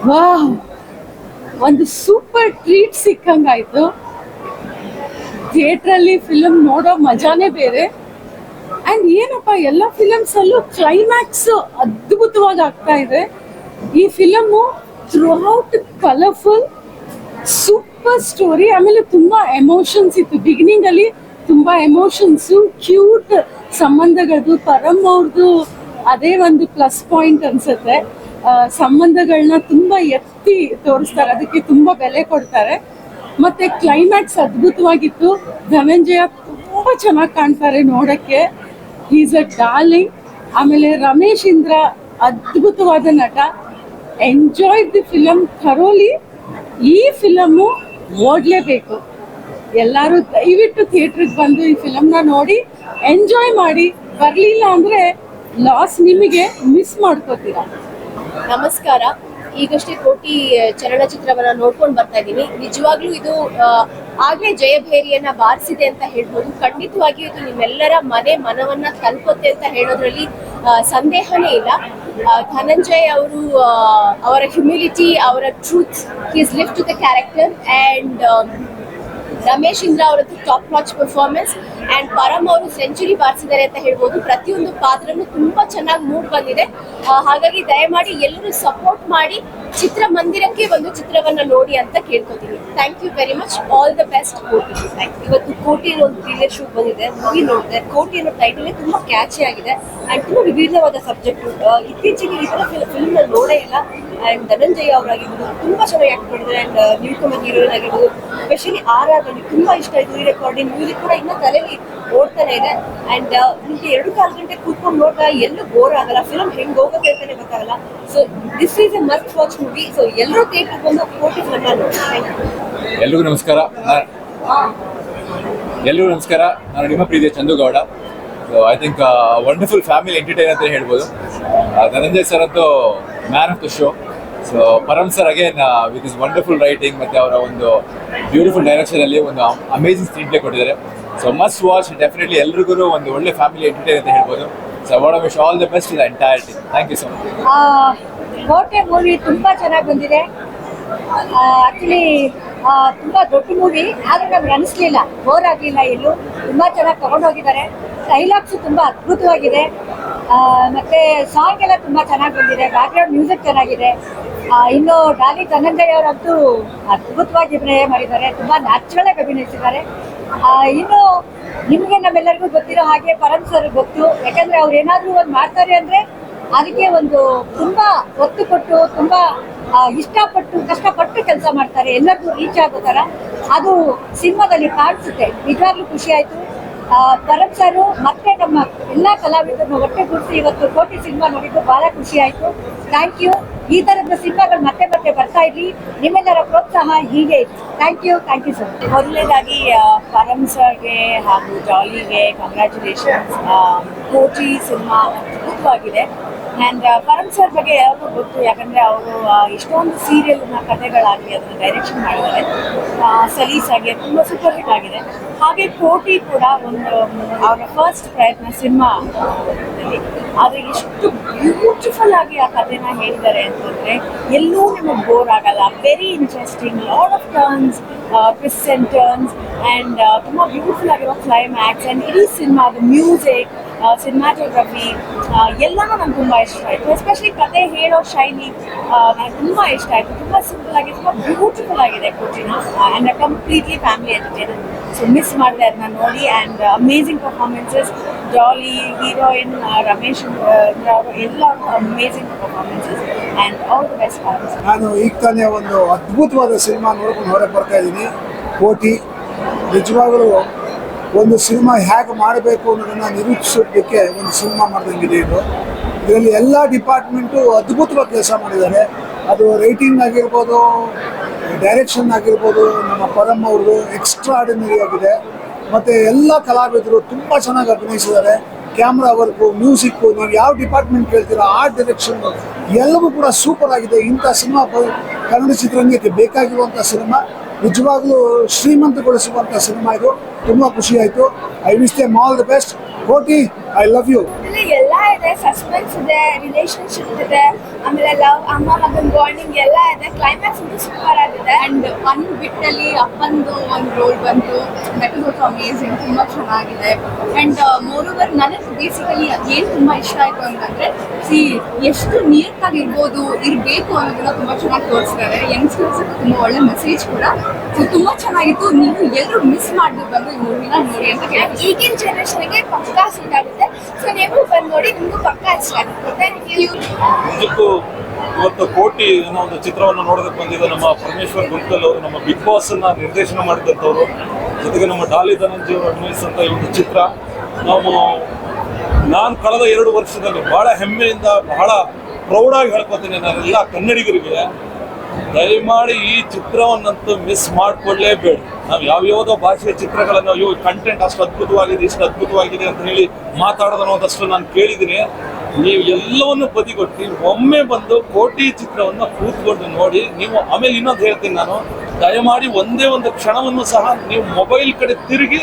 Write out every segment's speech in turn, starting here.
ವಾಹ್, ಒಂದು super treat ಸಿಕ್ಕಂಗಾಯ್ತು. ಥಿಯೇಟ್ರಲ್ಲಿ ಫಿಲಮ್ ನೋಡೋ ಮಜಾನೇ ಬೇರೆ. ಅಂಡ್ ಏನಪ್ಪ, ಎಲ್ಲ ಫಿಲಮ್ಸ್ ಅಲ್ಲೂ ಕ್ಲೈಮ್ಯಾಕ್ಸ್ ಅದ್ಭುತವಾಗಿ ಆಗ್ತಾ ಇದೆ. ಈ film through out colourful, super story. ಆಮೇಲೆ ತುಂಬಾ ಎಮೋಷನ್ಸ್ ಇತ್ತು ಬಿಗಿನಿಂಗ್ ಅಲ್ಲಿ. ತುಂಬಾ ಎಮೋಷನ್ಸು, ಕ್ಯೂಟ್ ಸಂಬಂಧಗಳದ್ದು. ಪರಂ ಅವ್ರದ್ದು ಅದೇ ಒಂದು ಪ್ಲಸ್ ಪಾಯಿಂಟ್ ಅನ್ಸುತ್ತೆ. ಸಂಬಂಧಗಳನ್ನ ತುಂಬಾ ಎತ್ತಿ ತೋರಿಸ್ತಾರೆ, ಅದಕ್ಕೆ ತುಂಬಾ ಬೆಲೆ ಕೊಡ್ತಾರೆ. ಮತ್ತೆ ಕ್ಲೈಮ್ಯಾಕ್ಸ್ ಅದ್ಭುತವಾಗಿತ್ತು. ಧನಂಜಯ ತುಂಬಾ ಚೆನ್ನಾಗಿ ಕಾಣ್ತಾರೆ ನೋಡಕ್ಕೆ, ಈಸ್ ಅ ಡಾರ್ಲಿಂಗ್. ಆಮೇಲೆ ರಮೇಶ್ ಇಂದ್ರ ಅದ್ಭುತವಾದ ನಟ. Enjoy the film thoroughly. ಈ ಫಿಲಮ್ಮು ಓಡ್ಲೇಬೇಕು. ಎಲ್ಲರೂ ದಯವಿಟ್ಟು ಥಿಯೇಟ್ರಿಗೆ ಬಂದು ಈ ಫಿಲಮ್ನ ನೋಡಿ ಎಂಜಾಯ್ ಮಾಡಿ. ಬರಲಿಲ್ಲ ಅಂದರೆ ಲಾಸ್, ನಿಮಗೆ ಮಿಸ್ ಮಾಡ್ಕೋತೀರಾ. ನಮಸ್ಕಾರ. ಈಗಷ್ಟೇ ಕೋಟಿ ಚಲನಚಿತ್ರವನ್ನ ನೋಡ್ಕೊಂಡು ಬರ್ತಾ ಇದ್ದೀನಿ. ನಿಜವಾಗ್ಲೂ ಇದು ಆಗ್ಲೇ ಜಯಭೇರಿಯನ್ನ ಬಾರಿಸಿದೆ ಅಂತ ಹೇಳ್ಬೋದು. ಖಂಡಿತವಾಗಿಯೂ ಇದು ನಿಮ್ಮೆಲ್ಲರ ಮನವನ್ನ ತಲುಪುತ್ತೆ ಅಂತ ಹೇಳೋದ್ರಲ್ಲಿ ಸಂದೇಹನೇ ಇಲ್ಲ. ಧನಂಜಯ್ ಅವರು ಅವರ ಹ್ಯುಮಿಲಿಟಿ, ಅವರ truth, is live to the character. And Ramesh Indra ಅವರದ್ದು top notch performance. And Param ಅವರು ಸೆಂಚುರಿ ಬಾರಿಸಿದ್ದಾರೆ ಅಂತ ಹೇಳ್ಬೋದು. ಪ್ರತಿಯೊಂದು ಪಾತ್ರನೂ ತುಂಬಾ ಚೆನ್ನಾಗಿ ಮೂಡ್ ಬಂದಿದೆ. ಹಾಗಾಗಿ ದಯಮಾಡಿ ಎಲ್ಲರೂ ಸಪೋರ್ಟ್ ಮಾಡಿ ಚಿತ್ರಮಂದಿರಕ್ಕೆ ಒಂದು ಚಿತ್ರವನ್ನ ನೋಡಿ ಅಂತ ಕೇಳ್ಕೊತೀನಿ. Thank you very much. All the best Kotee. ಇವತ್ತು ಕೋಟಿ ಅನ್ನೋ ಒಂದು ಥ್ರಿಲ್ಲರ್ ಶೂಟ್ ಬಂದಿದೆ, ಮೂವಿ ನೋಡಿದೆ. ಕೋಟಿ ಅನ್ನೋ ಟೈಟಲ್ ತುಂಬಾ ಕ್ಯಾಚಿ ಆಗಿದೆ ಅಂಡ್ ತುಂಬಾ ವಿಭಿನ್ನವಾದ ಸಬ್ಜೆಕ್ಟ್. ಇತ್ತೀಚೆಗೆ ಈ ತರ ಫಿಲ್ಮ್ ನೋಡೇ ಇಲ್ಲ. ಅಂಡ್ ಧನಂಜಯ ಅವರಾಗಿರ್ಬೋದು ತುಂಬಾ ಚೆನ್ನಾಗಿ ಆಕ್ಟ್ ಮಾಡಿದ್ದಾರೆ. ಅಂಡ್ ನ್ಯೂ ಕಮರ್ ಹೀರೋಯಿನ್ ಆಗಿರ್ಬೋದು, ಸ್ಪೆಷಲಿ ಆರ್ ನನಗೆ ತುಂಬಾ ಇಷ್ಟ ಆಯ್ತು. ಈ ರೆಕಾರ್ಡಿಂಗ್ ಮ್ಯೂಸಿಕ್ ಕೂಡ ಇನ್ನೂ ತಲೆಯಲ್ಲಿ ಓಡ್ತಾನೆ ಇದೆ. ಅಂಡ್ ನಿಮಗೆ 2-4 ಗಂಟೆ ಕೂತ್ಕೊಂಡು ನೋಡ್ತಾ ಎಲ್ಲೂ ಬೋರ್ ಆಗಲ್ಲ. ಫಿಲಮ್ ಹೆಂಗ್ ಹೋಗುತ್ತೆ ಅಂತಾನೆ ಗೊತ್ತಾಗಲ್ಲ. So this is a must watch movie. So ಎಲ್ಲರೂ ಥಿಯೇಟರ್ ಬಂದು ಕೋಟಿ ಫಿಲ್ಮ್ ನೋಡಿ. ಎಲ್ರಿಗೂ ನಮಸ್ಕಾರ. ನಾನು ನಿಮ್ಮ ಪ್ರೀತಿಯ Chandu Gowda. So I think wonderful family entertain ಅಂತ ಹೇಳ್ಬೋದು. ಧನಂಜಯ್ ಸರ್ ಅಂತೂ man of the show. So Param sir again with his wonderful writing ಮತ್ತು ಅವರ ಒಂದು ಬ್ಯೂಟಿಫುಲ್ ಡೈರೆಕ್ಷನಲ್ಲಿ ಒಂದು ಅಮೇಜಿಂಗ್ ಸ್ಕ್ರೀನ್ ಪ್ಲೇ ಕೊಟ್ಟಿದ್ದಾರೆ. So must watch. ಡೆಫಿನೆಟ್ಲಿ ಎಲ್ರಿಗೂ ಒಂದು ಒಳ್ಳೆ ಫ್ಯಾಮಿಲಿ ಎಂಟರ್ಟೈನ್ ಅಂತ ಹೇಳ್ಬೋದು. So I want to wish all the best to the entire team. Thank you so much. Kotee movie ತುಂಬ ಚೆನ್ನಾಗಿ ಬಂದಿದೆ. ಆ್ಯಕ್ಚುಲಿ ತುಂಬ ದೊಡ್ಡ ಮೂವಿ, ಆದರೆ ನಮ್ಗೆ ಅನಿಸ್ಲಿಲ್ಲ, ಬೋರ್ ಆಗಲಿಲ್ಲ. ಎಲ್ಲೂ ತುಂಬ ಚೆನ್ನಾಗಿ ತಗೊಂಡೋಗಿದ್ದಾರೆ. ಡೈಲಾಗ್ಸು ತುಂಬ ಅದ್ಭುತವಾಗಿದೆ. ಮತ್ತು ಸಾಂಗ್ ಎಲ್ಲ ತುಂಬ ಚೆನ್ನಾಗಿ ಬಂದಿದೆ. ಬ್ಯಾಕ್ಗ್ರೌಂಡ್ ಮ್ಯೂಸಿಕ್ ಚೆನ್ನಾಗಿದೆ. ಇನ್ನು ಡಾಲಿ ಧನಂಜಯ್ ಅವರಂತೂ ಅದ್ಭುತವಾಗಿ ಅಭಿನಯ ಮಾಡಿದ್ದಾರೆ. ತುಂಬ ನ್ಯಾಚುರಲ್ ಆಗಿ ಅಭಿನಯಿಸಿದ್ದಾರೆ. ಇನ್ನು ನಿಮಗೆ ನಮ್ಮೆಲ್ಲರಿಗೂ ಗೊತ್ತಿರೋ ಹಾಗೆ ಪರಂ ಸರ್ ಗೊತ್ತು. ಯಾಕಂದರೆ ಅವ್ರು ಏನಾದರೂ ಒಂದು ಮಾಡ್ತಾರೆ ಅಂದರೆ ಅದಕ್ಕೆ ಒಂದು ತುಂಬ ಒತ್ತು ಕೊಟ್ಟು, ತುಂಬ ಇಷ್ಟಪಟ್ಟು, ಕಷ್ಟಪಟ್ಟು ಕೆಲಸ ಮಾಡ್ತಾರೆ. ಎಲ್ಲರಿಗೂ ರೀಚ್ ಆಗೋ ಥರ ಅದು ಸಿನಿಮಾದಲ್ಲಿ ಕಾಣಿಸುತ್ತೆ. ನಿಜವಾಗ್ಲೂ ಖುಷಿ ಆಯಿತು. ಪರಂ ಸರು ಮತ್ತೆ ನಮ್ಮ ಎಲ್ಲ ಕಲಾವಿದರನ್ನು ಒಟ್ಟೆಗೂಡಿಸಿ ಇವತ್ತು ಕೋಟಿ ಸಿನಿಮಾ ನೋಡಿದ್ದು ಭಾಳ ಖುಷಿ ಆಯಿತು. Thank you. ಈ ಥರದ ಸಿನಿಮಾಗಳು ಮತ್ತೆ ಮತ್ತೆ ಬರ್ತಾ ಇರಲಿ. ನಿಮ್ಮೆಲ್ಲರ ಪ್ರೋತ್ಸಾಹ ಹೀಗೆ ಇತ್ತು. Thank you sir. ಮೊದಲನೇದಾಗಿ ಪರಂ ಸರ್ಗೆ ಹಾಗೂ ಜಾಲಿಗೆ ಕಂಗ್ರ್ಯಾಚುಲೇಷನ್ಸ್. ಕೋಟಿ ಸಿನಿಮಾ ಅದ್ಭುತವಾಗಿದೆ. ಆ್ಯಂಡ್ ಪರಂ ಸರ್ ಬಗ್ಗೆ ಯಾರಿಗೂ ಗೊತ್ತು, ಯಾಕಂದರೆ ಅವರು ಇಷ್ಟೊಂದು ಸೀರಿಯಲ್ನ ಕಥೆಗಳಾಗಲಿ ಅದನ್ನು ಡೈರೆಕ್ಷನ್ ಮಾಡಿದ್ದಾರೆ. ಸಲೀಸಾಗಿ ತುಂಬ ಸೂಪರ್ ಹಿಟ್ ಆಗಿದೆ. ಹಾಗೆ ಕೋಟಿ ಕೂಡ ಒಂದು ಅವರ ಫಸ್ಟ್ ಪ್ರಯತ್ನ ಸಿನಿಮಾ. ಆದರೆ ಎಷ್ಟು ಬ್ಯೂಟಿಫುಲ್ ಆಗಿ ಆ ಕಥೆನ ಹೇಳಿದ್ದಾರೆ ಅಂತಂದರೆ ಎಲ್ಲೂ ನಿಮಗೆ ಬೋರ್ ಆಗಲ್ಲ. Very interesting, lot of turns, twist and turns. And ತುಂಬ ಬ್ಯೂಟಿಫುಲ್ ಆಗಿರೋ ಕ್ಲೈಮ್ಯಾಕ್ಸ್. ಆ್ಯಂಡ್ ಇಡೀ ಸಿನಿಮಾದ ಮ್ಯೂಸಿಕ್, ಸಿನಿಮಾಟೋಗ್ರಫಿ ಎಲ್ಲನೂ ನಂಗೆ ತುಂಬ ಇಷ್ಟ ಆಯಿತು. ಎಸ್ಪೆಷಲಿ ಕತೆ ಹೇಳೋ ಶೈಲಿ ನನಗೆ ತುಂಬ ಇಷ್ಟ ಆಯಿತು. ತುಂಬ ಸಿಂಪಲ್ ಆಗಿ ತುಂಬ ಬ್ಯೂಟಿಫುಲ್ ಆಗಿದೆ ಕೋಟಿನ. And completely family entertainer. So miss ಮಾಡಿದೆ ಅದನ್ನ ನೋಡಿ. And amazing performances. ಜಾಲಿ, ಹೀರೋಯಿನ್, ರಮೇಶ್ ಅವರು ಎಲ್ಲರೂ amazing performances. And all the best fans. ನಾನು ಈಗ ತಾನೇ ಒಂದು ಅದ್ಭುತವಾದ ಸಿನಿಮಾ ನೋಡ್ಕೊಂಡು ಹೊರಗೆ ಬರ್ತಾ ಇದ್ದೀನಿ. ಕೋಟಿ ನಿಜವಾಗಲೂ ಒಂದು ಸಿನಿಮಾ ಹೇಗೆ ಮಾಡಬೇಕು ಅನ್ನೋದನ್ನು ನಿರೂಪಿಸೋದಕ್ಕೆ ಒಂದು ಸಿನಿಮಾ ಮಾಡ್ದಂಗಿದೆ ಇದು. ಇದರಲ್ಲಿ ಎಲ್ಲ ಡಿಪಾರ್ಟ್ಮೆಂಟು ಅದ್ಭುತವಾಗಿ ಕೆಲಸ ಮಾಡಿದ್ದಾರೆ. ಅದು ರೈಟಿಂಗ್ ಆಗಿರ್ಬೋದು, ಡೈರೆಕ್ಷನ್ ಆಗಿರ್ಬೋದು, ನಮ್ಮ ಪರಂ ಅವ್ರದ್ದು ಎಕ್ಸ್ಟ್ರಾ ಆರ್ಡಿನರಿ ಆಗಿದೆ. ಮತ್ತು ಎಲ್ಲ ಕಲಾವಿದರು ತುಂಬ ಚೆನ್ನಾಗಿ ಅಭಿನಯಿಸಿದ್ದಾರೆ. ಕ್ಯಾಮ್ರಾ ವರ್ಕು, ಮ್ಯೂಸಿಕ್ಕು, ನೀವು ಯಾವ ಡಿಪಾರ್ಟ್ಮೆಂಟ್ ಕೇಳ್ತೀರಾ, ಆರ್ಟ್ ಡೈರೆಕ್ಷನ್ನು ಎಲ್ಲವೂ ಕೂಡ ಸೂಪರ್ ಆಗಿದೆ. ಇಂಥ ಸಿನಿಮಾ ಕನ್ನಡ ಚಿತ್ರರಂಗಕ್ಕೆ ಬೇಕಾಗಿರುವಂಥ ಸಿನಿಮಾ. ನಿಜವಾಗ್ಲೂ ಶ್ರೀಮಂತಗೊಳಿಸುವಂಥ ಸಿನಿಮಾ ಇದು. ತುಂಬ ಖುಷಿ ಆಯಿತು. I wish them all the best. ಕೋಟಿ, ಐ ಲವ್ ಯು. ಎಲ್ಲ ಇದೆ. ಇದೆ, ಸಸ್ಪೆನ್ಸ್ ಇದೆ, ರಿಲೇಶನ್ಶಿಪ್ ಇದೆ, ಆಮೇಲೆ ಲವ್, ಅಮ್ಮ ಮಗನ ಬಾಂಡಿಂಗ್ ಎಲ್ಲ ಇದೆ. ಕ್ಲೈಮ್ಯಾಕ್ಸ್ ಅಂತೂ ಸೂಪರ್ ಆಗಿದೆ. ಅಂಡ್ ಅನ್ ಬಿಟ್ಟಲ್ಲಿ ಅಪ್ಪಂದು ಒಂದು ರೋಲ್ ಬಂತು, ದಟ್ ಇಸ್ ಆಲ್ಸೋ ಅಮೇಝಿಂಗ್, ತುಂಬ ಚೆನ್ನಾಗಿದೆ. ಅಂಡ್ ಮೋರ್ ಓವರ್ ನನಗೆ ಬೇಸಿಕಲಿ ಏನು ತುಂಬ ಇಷ್ಟ ಆಯಿತು ಅಂತಂದರೆ ಎಷ್ಟು ನೀಟಾಗಿರ್ಬೋದು ಇರಬೇಕು ಅನ್ನೋದನ್ನ ತುಂಬ ಚೆನ್ನಾಗಿ ತೋರಿಸ್ತಾರೆ. ಯಂಗ್ಸ್ಟರ್ಸ್ಗೂ ತುಂಬ ಒಳ್ಳೆ ಮೆಸೇಜ್ ಕೂಡ. ಸೊ ತುಂಬ ಚೆನ್ನಾಗಿತ್ತು. ನೀವು ಎಲ್ಲರೂ ಮಿಸ್ ಮಾಡಿದ್ರು ಬಂದು ಈ ಮೂವಿನ ನೋಡಿ ಅಂತ ಹೇಳ್ತೀನಿ. ಈಗಿನ ಜನರೇಷನ್ಗೆ ಪಕ್ಕಾ ಸೂಟ್ ಆಗುತ್ತೆ. ಸೊ ನೀವು ಬಂದು ನೋಡಿ, ನಿಮಗೂ ಪಕ್ಕಾ ಇಷ್ಟ ಆಗುತ್ತೆ. Thank you. ನಿಜಕ್ಕೂ ಇವತ್ತು ಕೋಟಿ ಅನ್ನೋ ಒಂದು ಚಿತ್ರವನ್ನು ನೋಡೋದಕ್ಕೆ ಬಂದಿದ್ದ ನಮ್ಮ ಪರಮೇಶ್ವರ್ ಗುಂಟಲ್ ಅವರು, ನಮ್ಮ ಬಿಗ್ ಬಾಸ್ ಅನ್ನ ನಿರ್ದೇಶನ ಮಾಡಿದಂಥವ್ರು, ಜೊತೆಗೆ ನಮ್ಮ ಡಾಲಿ ಧನಂಜಯ ಅವರು ಅಭಿನಯಿಸಿದಂಥ ಈ ಒಂದು ಚಿತ್ರ ನಾನು ಕಳೆದ 2 ವರ್ಷದಲ್ಲಿ ಬಹಳ ಹೆಮ್ಮೆಯಿಂದ ಬಹಳ ಪ್ರೌಡಾಗಿ ಹೇಳ್ಕೊತೀನಿ ನಾನೆಲ್ಲ ಕನ್ನಡಿಗರಿಗೆ, ದಯಮಾಡಿ ಈ ಚಿತ್ರವನ್ನಂತೂ ಮಿಸ್ ಮಾಡಿಕೊಳ್ಳೇಬೇಡಿ. ನಾವು ಯಾವ್ಯಾವುದೋ ಭಾಷೆಯ ಚಿತ್ರಗಳನ್ನು ಅಯ್ಯೋ ಕಂಟೆಂಟ್ ಅಷ್ಟು ಅದ್ಭುತವಾಗಿದೆ, ಇಷ್ಟು ಅದ್ಭುತವಾಗಿದೆ ಅಂತ ಹೇಳಿ ಮಾತಾಡೋದನ್ನೋದಷ್ಟು ನಾನು ಕೇಳಿದ್ದೀನಿ. ನೀವು ಎಲ್ಲವನ್ನು ಬದಿಗೊಟ್ಟು ಒಮ್ಮೆ ಬಂದು ಕೋಟಿ ಚಿತ್ರವನ್ನು ಕೂತ್ಕೊಂಡು ನೋಡಿ. ನೀವು ಆಮೇಲೆ ಇನ್ನೊಂದು ಹೇಳ್ತೀನಿ ನಾನು, ದಯಮಾಡಿ ಒಂದೇ ಒಂದು ಕ್ಷಣವನ್ನು ಸಹ ನೀವು ಮೊಬೈಲ್ ಕಡೆ ತಿರುಗಿ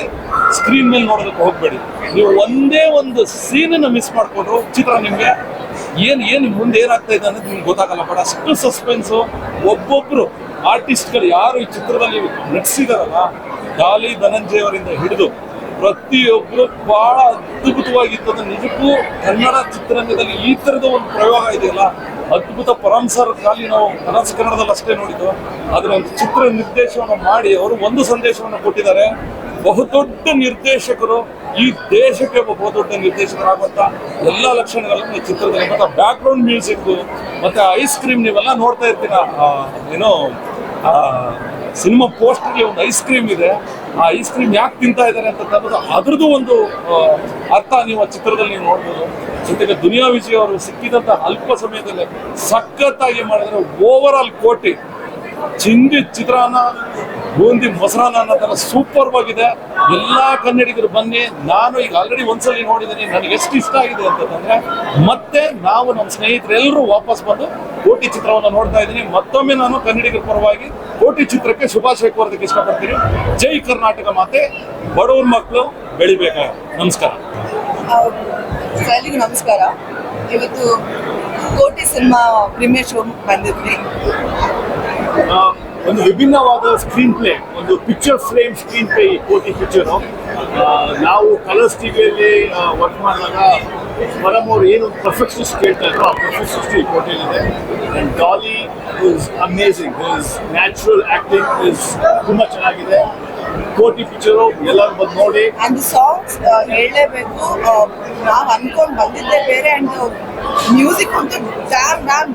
ಸ್ಕ್ರೀನ್ ಮೇಲೆ ನೋಡೋದಕ್ಕೆ ಹೋಗಬೇಡಿ. ನೀವು ಒಂದೇ ಒಂದು ಸೀನನ್ನು ಮಿಸ್ ಮಾಡಿಕೊಂಡ್ರು ಚಿತ್ರ ನಿಮಗೆ ಏನು ಮುಂದೆ ಏನಾಗ್ತಾ ಇದೆ ಅನ್ನೋದು ನಿಮ್ಗೆ ಗೊತ್ತಾಗಲ್ಲ. ಬಟ್ ಅಷ್ಟು ಸಸ್ಪೆನ್ಸು. ಒಬ್ಬೊಬ್ಬರು ಆರ್ಟಿಸ್ಟ್ಗಳು ಯಾರು ಈ ಚಿತ್ರದಲ್ಲಿ ನಟಿಸಿದಾರಲ್ಲ, ಡಾಲಿ ಧನಂಜಯ ಅವರಿಂದ ಹಿಡಿದು ಪ್ರತಿಯೊಬ್ಬರು ಬಹಳ ಅದ್ಭುತವಾಗಿತ್ತು. ನಿಜಕ್ಕೂ ಕನ್ನಡ ಚಿತ್ರರಂಗದಲ್ಲಿ ಈ ಥರದ ಒಂದು ಪ್ರಯೋಗ ಇದೆಯಲ್ಲ, ಅದ್ಭುತ. ಪರಮ್ಸರ್ ಖಾಲಿ ನಾವು ಕನ್ನಡದಲ್ಲಿ ಅಷ್ಟೇ ನೋಡಿದ್ದು, ಅದರ ಒಂದು ಚಿತ್ರ ನಿರ್ದೇಶನವನ್ನು ಮಾಡಿ ಅವರು ಒಂದು ಸಂದೇಶವನ್ನು ಕೊಟ್ಟಿದ್ದಾರೆ. ಬಹುದೊಡ್ಡ ನಿರ್ದೇಶಕರು, ಈ ದೇಶಕ್ಕೆ ಬಹುದೊಡ್ಡ ನಿರ್ದೇಶಕರಾಗುವಂಥ ಎಲ್ಲ ಲಕ್ಷಣಗಳನ್ನು ಈ ಚಿತ್ರದಲ್ಲಿ. ಮತ್ತು ಬ್ಯಾಕ್ ಗ್ರೌಂಡ್ ಮ್ಯೂಸಿಕ್ ಮತ್ತು ಐಸ್ ಕ್ರೀಮ್ ನೀವೆಲ್ಲ ನೋಡ್ತಾ ಇರ್ತೀರ, ಏನೋ ಸಿನಿಮಾ ಪೋಸ್ಟರ್ಲಿ ಒಂದು ಐಸ್ ಕ್ರೀಮ್ ಇದೆ. ಆ ಐಸ್ ಕ್ರೀಮ್ ಯಾಕೆ ತಿಂತಾ ಇದ್ದಾರೆ ಅಂತ ಅನ್ನೋದು ಅದ್ರದ್ದು ಒಂದು ಅರ್ಥ ನೀವು ಆ ಚಿತ್ರದಲ್ಲಿ ನೀವು ನೋಡ್ಬೋದು. ಜೊತೆಗೆ ದುನಿಯಾ ವಿಜಯ್ ಅವರು ಸಿಕ್ಕಿದಂಥ ಅಲ್ಪ ಸಮಯದಲ್ಲಿ ಸಖತ್ತಾಗಿ ಮಾಡಿದ್ರೆ. ಓವರ್ ಆಲ್ ಕೋಟಿ ಚಿಂದಿ ಚಿತ್ರಾನ್ನ, ಬೂಂದಿ ಮೊಸರಾನ್ನ ಅನ್ನೋ ಥರ ಸೂಪರ್ ಆಗಿದೆ. ಎಲ್ಲ ಕನ್ನಡಿಗರು ಬನ್ನಿ. ನಾನು ಈಗ ಆಲ್ರೆಡಿ ಒಂದ್ಸಲಿ ನೋಡಿದ್ದೀನಿ, ನನಗೆ ಎಷ್ಟು ಇಷ್ಟ ಆಗಿದೆ ಅಂತಂದ್ರೆ ಮತ್ತೆ ನಾವು ನಮ್ಮ ಸ್ನೇಹಿತರೆಲ್ಲರೂ ವಾಪಸ್ ಬಂದು ಕೋಟಿ ಚಿತ್ರವನ್ನು ನೋಡ್ತಾ ಇದ್ದೀನಿ. ಮತ್ತೊಮ್ಮೆ ನಾನು ಕನ್ನಡಿಗರ ಪರವಾಗಿ ಕೋಟಿ ಚಿತ್ರಕ್ಕೆ ಶುಭಾಶಯ ಕೋರೋದಕ್ಕೆ ಇಷ್ಟಪಡ್ತೀನಿ. ಜೈ ಕರ್ನಾಟಕ ಮಾತೆ, ಬಡವ್ರ ಮಕ್ಕಳು ಬೆಳಿಬೇಕಾಗ. ನಮಸ್ಕಾರ. ಎಲ್ಲರಿಗೂ ನಮಸ್ಕಾರ. ಇವತ್ತು ಕೋಟಿ ಸಿನಿಮಾ ಪ್ರೀಮಿಯರ್ ಶೋ ಬಂದಿದ್ವಿ. ಒಂದು ವಿಭಿನ್ನವಾದ ಸ್ಕ್ರೀನ್ ಪ್ಲೇ, ಒಂದು ಪಿಕ್ಚರ್ ಫ್ರೇಮ್ ಸ್ಕ್ರೀನ್ ಪ್ಲೇ ಈ ಕೋಟಿ ಪಿಕ್ಚರು. ನಾವು ಕಲರ್ಸ್ ಟಿವಿಯಲ್ಲಿ ವರ್ಕ್ ಮಾಡಿದಾಗ ಪರಮ್ ಅವರು ಏನು ಪರ್ಫೆಕ್ಷನಿಸ್ಟ್ ಕೇಳ್ತಾ ಇದ್ರು, ಆ ಪರ್ಫೆಕ್ಷನಿಸ್ಟ್ ಈ ಕೋಟಿಯಲ್ಲಿದೆ. And Daali is amazing. His natural acting is ತುಂಬ ಚೆನ್ನಾಗಿದೆ. ಕೋಟಿ ಪಿಕ್ಚರು ಎಲ್ಲರೂ ಬಂದು ನೋಡಿ. ಆ್ಯಂಡ್ ಸಾಂಗ್ಸ್ ಹೇಳಲೇಬೇಕು, ನಾವು ಅನ್ಕೊಂಡು ಬಂದಿದ್ದೆ ಬೇರೆ. ಆ್ಯಂಡ್ ಮ್ಯೂಸಿಕ್ ಅಂತೂ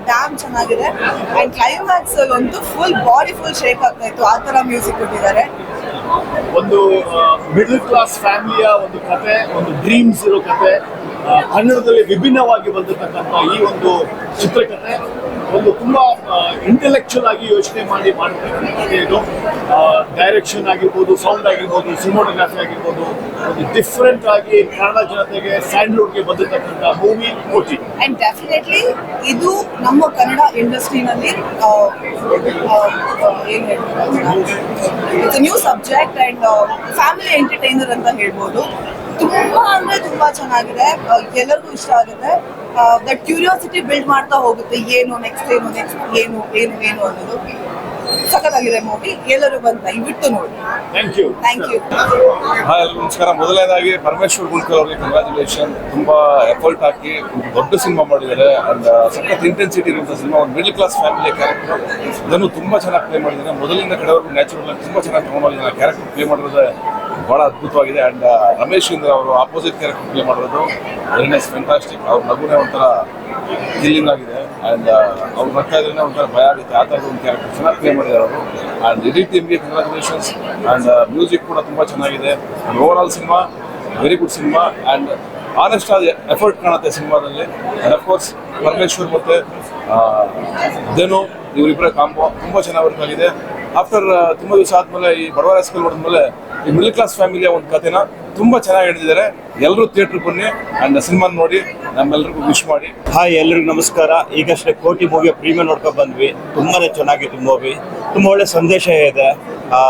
ಡ್ಯಾಮ್ ಚೆನ್ನಾಗಿದೆ. ಆ್ಯಂಡ್ ಕ್ಲೈಮ್ಯಾಕ್ಸ್ ಅಂತೂ ಬಾಡಿ ಫುಲ್ ಶೇಕ್ ಆಗ್ತಾ ಇತ್ತು, ಆ ಥರ ಮ್ಯೂಸಿಕ್ ಕೊಟ್ಟಿದ್ದಾರೆ. ಒಂದು ಮಿಡಲ್ ಕ್ಲಾಸ್ ಫ್ಯಾಮಿಲಿಯ ಒಂದು ಕತೆ, ಒಂದು ಡ್ರೀಮ್ಸ್ ಇರೋ ಕತೆ, ಕನ್ನಡದಲ್ಲಿ ವಿಭಿನ್ನವಾಗಿ ಬಂದಿರತಕ್ಕಂಥ ಈ ಒಂದು ಚಿತ್ರಕಥೆ ಒಂದು ತುಂಬ ಇಂಟೆಲೆಕ್ಚುಯಲ್ ಆಗಿ ಯೋಚನೆ ಮಾಡಿ ಮಾಡಿರ್ತಕ್ಕಂಥ ಇದು. ಡೈರೆಕ್ಷನ್ ಆಗಿರ್ಬೋದು, ಸೌಂಡ್ ಆಗಿರ್ಬೋದು, ಸಿನಿಮಾಟೋಗ್ರಫಿ ಆಗಿರ್ಬೋದು, ಒಂದು ಡಿಫ್ರೆಂಟ್ ಆಗಿ ಕನ್ನಡ ಜನತೆಗೆ ಸ್ಯಾಂಡ್ಲ್ವುಡ್ಗೆ ಬಂದಿರತಕ್ಕಂಥ ಮೂವಿ ಕೋಟಿ. ಆ್ಯಂಡ್ ಡೆಫಿನೆಟ್ಲಿ ಇದು ನಮ್ಮ ಕನ್ನಡ ಇಂಡಸ್ಟ್ರಿನಲ್ಲಿ ಏನು ಹೇಳ್ಬೋದು, it's new subject and family entertainer ಅಂತ ಹೇಳ್ಬೋದು. ತುಂಬ ಅಂದರೆ ತುಂಬ ಚೆನ್ನಾಗಿದೆ, ಎಲ್ಲರಿಗೂ ಇಷ್ಟ ಆಗುತ್ತೆ. ದಟ್ ಕ್ಯೂರಿಯಾಸಿಟಿ ಬಿಲ್ಡ್ ಮಾಡ್ತಾ ಹೋಗುತ್ತೆ, ಏನು ನೆಕ್ಸ್ಟ್ ಏನು ಅನ್ನೋದು. ಸಖತ್ತಾಗಿದೆ ಮೂವಿ, ಎಲ್ಲರೂ ಬಂತ ದಯವಿಟ್ಟು ನೋಡಿ. Thank you. ಹಾಯ್, ಎಲ್ಲರಿಗೂ ನಮಸ್ಕಾರ. ಮೊದಲನೇದಾಗಿ ಪರಮೇಶ್ವರ್ ಗುಂಟಲ್ ಅವರಿಗೆ ಕಂಗ್ರ್ಯಾಚುಲೇಷನ್. ತುಂಬ ಎಫರ್ಟ್ ಹಾಕಿ ಒಂದು ದೊಡ್ಡ ಸಿನಿಮಾ ಮಾಡಿದ್ದಾರೆ. ಅಂಡ್ ಸಖತ್ ಇಂಟೆನ್ಸಿಟಿ ಇರುವಂಥ ಸಿನಿಮಾ. ಒಂದು ಮಿಡಲ್ ಕ್ಲಾಸ್ ಫ್ಯಾಮಿಲಿ ಕ್ಯಾರೆಕ್ಟರ್, ಇದನ್ನು ತುಂಬ ಚೆನ್ನಾಗಿ ಪ್ಲೇ ಮಾಡಿದ್ದಾರೆ. ಮೊದಲಿಂದ ಕಡೆವರೆಗೂ ನ್ಯಾಚುರಲ್ ಆಗಿ ತುಂಬ ಚೆನ್ನಾಗಿ ತೊಗೊಂಡೋಗಿದ್ದಾರೆ. ಕ್ಯಾರೆಕ್ಟರ್ ಪ್ಲೇ ಮಾಡಿರೋದೇ ಭಾಳ ಅದ್ಭುತವಾಗಿದೆ. ಆ್ಯಂಡ್ ರಮೇಶ್ ಇಂದ್ರ ಅವರು ಆಪೋಸಿಟ್ ಕ್ಯಾರೆಕ್ಟರ್ ಪ್ಲೇ ಮಾಡಿರೋದು ವೆರಿ ನೈಸ್, ಫ್ಯಾಂಟಾಸ್ಟಿಕ್. ಅವ್ರ ನಗುನೇ ಒಂಥರ ಥ್ರಿಲ್ಲಿಂಗ್ ಆಗಿದೆ. ಆ್ಯಂಡ್ ಅವ್ರು ನಗ್ತಾ ಇದ್ರೆ ಒಂಥರ ಭಯ ಆಗುತ್ತೆ. ಆ ಥರದ ಒಂದು ಕ್ಯಾರೆಕ್ಟರ್ ಚೆನ್ನಾಗಿ ಪ್ಲೇ ಮಾಡಿದ್ದಾರೆ ಅವರು. ಆ್ಯಂಡ್ ಇಡೀ ಟೀಮ್ಗೆ ಕಂಗ್ರ್ಯಾಚುಲೇಷನ್ಸ್. ಆ್ಯಂಡ್ ಮ್ಯೂಸಿಕ್ ಕೂಡ ತುಂಬ ಚೆನ್ನಾಗಿದೆ. Over all cinema very good cinema. And honest ಆದ ಎಫರ್ಟ್ ಕಾಣುತ್ತೆ ಸಿನಿಮಾದಲ್ಲಿ. ಆ್ಯಂಡ್ ಅಫ್ಕೋರ್ಸ್ ಪರಮೇಶ್ವರ್ ಮತ್ತು ಧನು ಇವರಿಬ್ಬರ ಕಾಂಬೋ ತುಂಬ ಚೆನ್ನಾಗಿ ವರ್ಕ್ ಆಗಿದೆ. ಆಫ್ಟರ್ ತುಂಬ ದಿವಸ ಆದಮೇಲೆ ಈ ಬಡವರ ಸ್ಕೂಲ್ ನೋಡಿದ್ಮೇಲೆ ಈ ಮಿಡಲ್ ಕ್ಲಾಸ್ ಫ್ಯಾಮಿಲಿಯ ಒಂದು ಕಥೆನ ತುಂಬ ಚೆನ್ನಾಗಿ ಹಿಡಿದಿದ್ದಾರೆ. ಎಲ್ಲರೂ ಥಿಯೇಟ್ರಿಗೆ ಬನ್ನಿ ಆ್ಯಂಡ್ ಸಿನಿಮಾ ನೋಡಿ ನಮ್ಮೆಲ್ಲರಿಗೂ ವಿಶ್ ಮಾಡಿ. ಹಾಯ್, ಎಲ್ರಿಗೂ ನಮಸ್ಕಾರ. ಈಗಷ್ಟೇ ಕೋಟಿ ಮೂವಿಯ ಪ್ರೀಮಿಯರ್ ನೋಡ್ಕೊಂಡು ಬಂದ್ವಿ. ತುಂಬಾ ಚೆನ್ನಾಗಿತ್ತು ಮೂವಿ. ತುಂಬ ಒಳ್ಳೆ ಸಂದೇಶ ಇದೆ. ಆ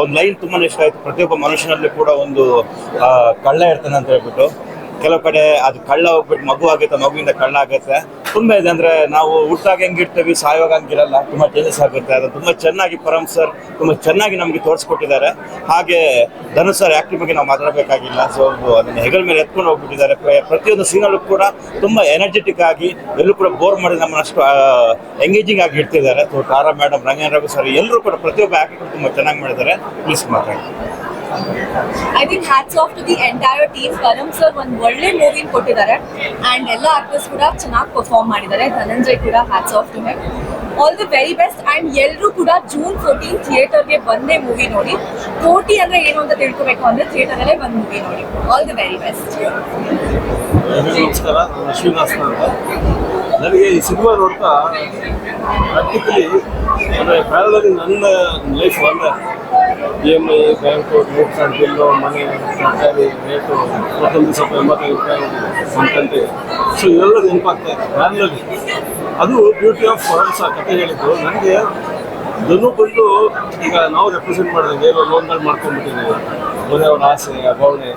ಒಂದು ಲೈನ್ ತುಂಬಾ ಇಷ್ಟ ಆಯಿತು. ಪ್ರತಿಯೊಬ್ಬ ಮನುಷ್ಯನಲ್ಲಿ ಕೂಡ ಒಂದು ಕಳ್ಳ ಇರ್ತಾನೆ ಅಂತ ಹೇಳ್ಬಿಟ್ಟು ಕೆಲವು ಕಡೆ ಅದು ಕಳ್ಳ ಹೋಗ್ಬಿಟ್ಟು ಮಗು ಆಗುತ್ತೆ, ಮಗುವಿಂದ ಕಳ್ಳ ಆಗುತ್ತೆ. ತುಂಬ ಇದೆ. ಅಂದರೆ ನಾವು ಹುಟ್ಟಾಗ ಹೆಂಗಿರ್ತೀವಿ ಸಾಯೋಗ ಹಂಗಿರಲ್ಲ, ತುಂಬ ಚೇಂಜಸ್ ಆಗುತ್ತೆ. ಅದು ತುಂಬ ಚೆನ್ನಾಗಿ ಪರಮ್ ಸರ್ ತುಂಬ ಚೆನ್ನಾಗಿ ನಮಗೆ ತೋರಿಸ್ಕೊಟ್ಟಿದ್ದಾರೆ. ಹಾಗೆ ಧನುಷ್ ಸರ್ ಆ್ಯಕ್ಟಿಂಗ್ ಬಗ್ಗೆ ನಾವು ಮಾತಾಡಬೇಕಾಗಿಲ್ಲ. ಸೊ ಅದನ್ನು ಹೆಗಲ ಮೇಲೆ ಎತ್ಕೊಂಡು ಹೋಗ್ಬಿಟ್ಟಿದ್ದಾರೆ. ಪ್ರತಿಯೊಂದು ಸೀನಲ್ಲೂ ಕೂಡ ತುಂಬ ಎನರ್ಜೆಟಿಕ್ ಆಗಿ ಎಲ್ಲರೂ ಕೂಡ ಬೋರ್ ಮಾಡಿ ನಮ್ಮನ್ನು ಅಷ್ಟು ಎಂಗೇಜಿಂಗ್ ಆಗಿ ಇಡ್ತಿದ್ದಾರೆ. So Tara madam, Rangan Raghu sir ಎಲ್ಲರೂ ಕೂಡ ಪ್ರತಿಯೊಬ್ಬ ಆ್ಯಕ್ಟರ್ ತುಂಬ ಚೆನ್ನಾಗಿ ಮಾಡಿದ್ದಾರೆ. ಪ್ಲೀಸ್ ಮಾತಾಡಿ. I think hats off to the entire team. Param sir ಒಂದು ಒಳ್ಳೆ ಮೂವಿನ ಕೊಟ್ಟಿದ್ದಾರೆ ಆ್ಯಂಡ್ ಎಲ್ಲ ಆಕ್ಟರ್ಸ್ ಕೂಡ ಚೆನ್ನಾಗಿ ಪರ್ಫಾರ್ಮ್ ಮಾಡಿದ್ದಾರೆ. ಧನಂಜಯ್ ಕೂಡ hats off to him. All the very best. And ಎಲ್ಲರೂ ಕೂಡ June 14 ಥಿಯೇಟರ್ಗೆ ಬಂದೇ ಮೂವಿ ನೋಡಿ. ಕೋಟಿ ಅಂದರೆ ಏನು ಅಂತ ತಿಳ್ಕೊಬೇಕು ಅಂದರೆ ಥಿಯೇಟರಲ್ಲೇ ಬಂದು ಮೂವಿ ನೋಡಿ. All the very best. ನಮಸ್ಕಾರ, ನಾನು ಅಶ್ವಿನಾಸ್ನ ಅಂತ. ನನಗೆ ಈ ಸಿನಿಮಾ ನೋಡ್ತಾ ಪ್ರಾಕ್ಟಿಕಲಿ ಅಂದರೆ ಪ್ಯಾರಲಲ್ಲಿ ನನ್ನ ಲೈಫ್ ಅಂದರೆ EMI, bank, credit card bill, ಮನೆ, ತರಕಾರಿ ರೇಟು ಪ್ರತಿಯೊಂದು ಸ್ವಲ್ಪ 85 ರೂಪಾಯಿ ಒಂದು ಗಂಟೆಗೆ. ಸೊ ಇವೆಲ್ಲ ನೆನಪಾಗ್ತಾ ಇದೆ ಪ್ಯಾರಲಲ್ಲಿ. ಅದು ಬ್ಯೂಟಿ ಆಫ್ ಫಾರೆನ್ಸ್ ಆ ಕತೆ ಹೇಳಿದ್ದು. ನನಗೆ ಧನು ಬಂದು ಈಗ ನಾವು ರೆಪ್ರೆಸೆಂಟ್ ಮಾಡಿದಂಗೆ ಏನೋ ಲೋನ್ಗಳು ಮಾಡ್ಕೊಂಡ್ಬಿಟ್ಟಿದ್ದೀವಿ. ಮನೆಯವ್ರ ಆಸೆ, ಭಾವನೆ,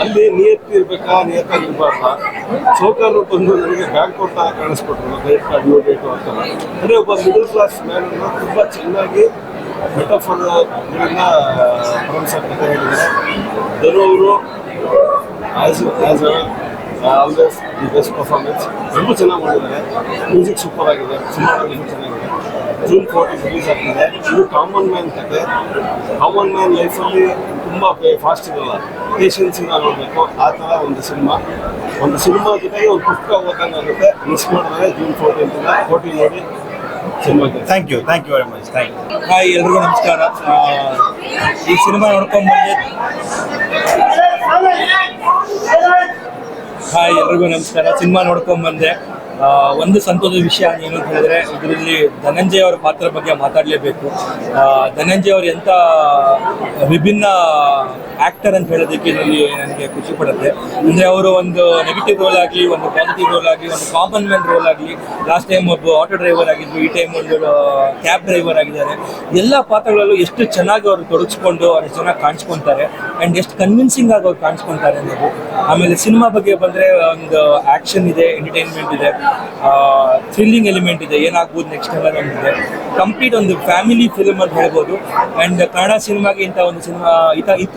ಅಲ್ಲಿ ನಿಯತ್ತಿ ಇರಬೇಕಾ, ನಿಯತ್ತಾಗಿರ್ಬಾರ್ದಾ. ಸೌಕರ್ಯರು ಬಂದು ನನಗೆ ಬ್ಯಾಂಕ್ ಕೊಟ್ಟ ಕಾಣಿಸ್ಕೊಟ್ರು, ಕ್ರೆಡಿಟ್ ಕಾರ್ಡ್ ಡ್ಯೂ ಡೇಟು ಅಂತ. ಅಂದರೆ ಒಬ್ಬ ಮಿಡಲ್ ಕ್ಲಾಸ್ ಮ್ಯಾನನ್ನು ತುಂಬ ಚೆನ್ನಾಗಿ ಮೆಟಾಫರ್ಗಳಿಂದ ಪ್ರೊಫೆಸರ್ ಕತೆ ಹೇಳಿದ್ದಾರೆ. ಧನು ಅವರು as always the best performance. ತುಂಬ ಚೆನ್ನಾಗಿ ಮಾಡಿದ್ದಾರೆ. ಮ್ಯೂಸಿಕ್ ಸೂಪರ್ ಆಗಿದೆ, ಸಿನಿಮಾಗಳು ಚೆನ್ನಾಗಿದೆ. June 14 ರಿಲೀಸ್ ಆಗ್ತಿದೆ. ಇದು ಕಾಮನ್ ಮ್ಯಾನ್ ಕತೆ. ಕಾಮನ್ ಮ್ಯಾನ್ ಲೈಫಲ್ಲಿ ತುಂಬ ಫಾಸ್ಟ್ ಇರಲ್ಲ, ಪೇಷನ್ಸಿಂದ ನೋಡಬೇಕು. ಆ ಥರ ಒಂದು ಸಿನಿಮಾ ಜೊತೆಗೆ ಒಂದು ಪುಸ್ತಕ ಓದಂಗೆ ಆಗುತ್ತೆ. ಮಿಸ್ ಮಾಡಿದ್ರೆ June 14 ನೋಡಿ ಸಿನಿಮಾಗೆ. Thank you very much. Thank you. Hi, ಎಲ್ರಿಗೂ ನಮಸ್ಕಾರ. ಈ ಸಿನಿಮಾ ನೋಡ್ಕೊಂಡ್ಬಂದೆ. ಸಿನಿಮಾ ನೋಡ್ಕೊಂಡ್ಬಂದೆ. ಒಂದು ಸಂತೋಷದ ವಿಷಯ ಏನು ಅಂತ ಹೇಳಿದ್ರೆ, ಇದರಲ್ಲಿ ಧನಂಜಯ್ ಅವರ ಪಾತ್ರ ಬಗ್ಗೆ ಮಾತಾಡಲೇಬೇಕು. ಧನಂಜಯ್ ಅವರು ಎಂಥ ವಿಭಿನ್ನ ಆ್ಯಕ್ಟರ್ ಅಂತ ಹೇಳೋದಕ್ಕೆ ಇದರಲ್ಲಿ ನನಗೆ ಖುಷಿ ಪಡುತ್ತೆ. ಅಂದರೆ ಅವರು ಒಂದು ನೆಗೆಟಿವ್ ರೋಲ್ ಆಗಲಿ, ಒಂದು ಪಾಸಿಟಿವ್ ರೋಲ್ ಆಗಲಿ, ಒಂದು ಕಾಮನ್ ಮ್ಯಾನ್ ರೋಲ್ ಆಗಲಿ, ಲಾಸ್ಟ್ ಟೈಮ್ ಒಬ್ಬ ಆಟೋ ಡ್ರೈವರ್ ಆಗಿದ್ರು, ಈ ಟೈಮ್ ಒಂದು ಕ್ಯಾಬ್ ಡ್ರೈವರ್ ಆಗಿದ್ದಾರೆ. ಎಲ್ಲ ಪಾತ್ರಗಳಲ್ಲೂ ಎಷ್ಟು ಚೆನ್ನಾಗಿ ಅವರು ತೊಡಗಿಸ್ಕೊಂಡು ಅವ್ರು ಎಷ್ಟು ಚೆನ್ನಾಗಿ ಕಾಣಿಸ್ಕೊತಾರೆ ಆ್ಯಂಡ್ ಎಷ್ಟು ಕನ್ವಿನ್ಸಿಂಗ್ ಆಗಿ ಅವ್ರು ಕಾಣಿಸ್ಕೊತಾರೆ ಅನ್ನೋದು. ಆಮೇಲೆ ಸಿನಿಮಾ ಬಗ್ಗೆ ಬಂದರೆ ಒಂದು ಆ್ಯಕ್ಷನ್ ಇದೆ, ಎಂಟರ್ಟೈನ್ಮೆಂಟ್ ಇದೆ, ಥ್ರಿಲ್ಲಿಂಗ್ ಎಲಿಮೆಂಟ್ ಇದೆ, ಏನಾಗ್ಬೋದು ನೆಕ್ಸ್ಟ್ ಎಲ್ಲ ನಮಗಿದೆ. ಕಂಪ್ಲೀಟ್ ಒಂದು ಫ್ಯಾಮಿಲಿ ಫಿಲ್ಮ್ ಅಂತ ಹೇಳ್ಬೋದು. ಆ್ಯಂಡ್ ಕನ್ನಡ ಸಿನಿಮಾಗೆ ಇಂಥ ಒಂದು ಸಿನಿಮಾ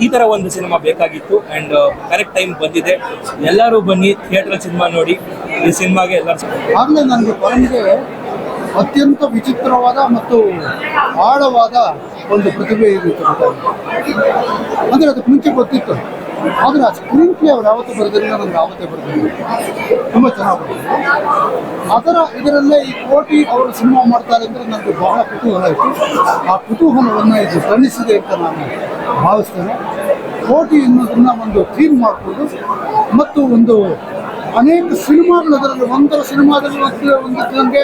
ಈ ಥರ ಒಂದು ಸಿನಿಮಾ ಬೇಕಾಗಿತ್ತು ಆ್ಯಂಡ್ ಕರೆಕ್ಟ್ ಟೈಮ್ ಬಂದಿದೆ. ಎಲ್ಲರೂ ಬನ್ನಿ ಥಿಯೇಟ್ರಲ್ಲಿ ಸಿನಿಮಾ ನೋಡಿ. ಈ ಸಿನಿಮಾಗೆ ಎಲ್ಲರೂ ಆಗಲೇ ನನಗೆ ಪರಂಗೆ ಅತ್ಯಂತ ವಿಚಿತ್ರವಾದ ಮತ್ತು ಆಳವಾದ ಒಂದು ಪ್ರತಿಭೆ ಇರುತ್ತೆ. ಅಂದರೆ ಅದಕ್ಕೆ ಮುಂಚೆ ಗೊತ್ತಿತ್ತು, ಆದರೆ ಆ ಸ್ಕ್ರೀನ್ ಪ್ಲೇ ಅವ್ರು ಯಾವತ್ತೂ ಬರೆದಿಲ್ಲ, ನನಗೆ ಯಾವತ್ತೇ ಬರೆದಿಲ್ಲ. ತುಂಬ ಚೆನ್ನಾಗಿ ಬರೆದಿದೆ. ಇದರಲ್ಲೇ ಈ ಕೋಟಿ ಅವರು ಸಿನಿಮಾ ಮಾಡ್ತಾರೆ ಅಂದರೆ ನನಗೆ ಬಹಳ ಕುತೂಹಲ ಇತ್ತು. ಆ ಕುತೂಹಲವನ್ನು ಇದು ತಣಿಸಿದೆ ಅಂತ ನಾನು ಭಾವಿಸ್ತೇನೆ. ಕೋಟಿ ಎನ್ನುವುದನ್ನು ಒಂದು ಥೀಮ್ ಮಾಡಿಕೊಂಡು ಮತ್ತು ಒಂದು ಅನೇಕ ಸಿನಿಮಾಗಳು ಅದರಲ್ಲಿ ಒಂದರ ಸಿನಿಮಾದಲ್ಲಿ ಒಂದಕ್ಕೆ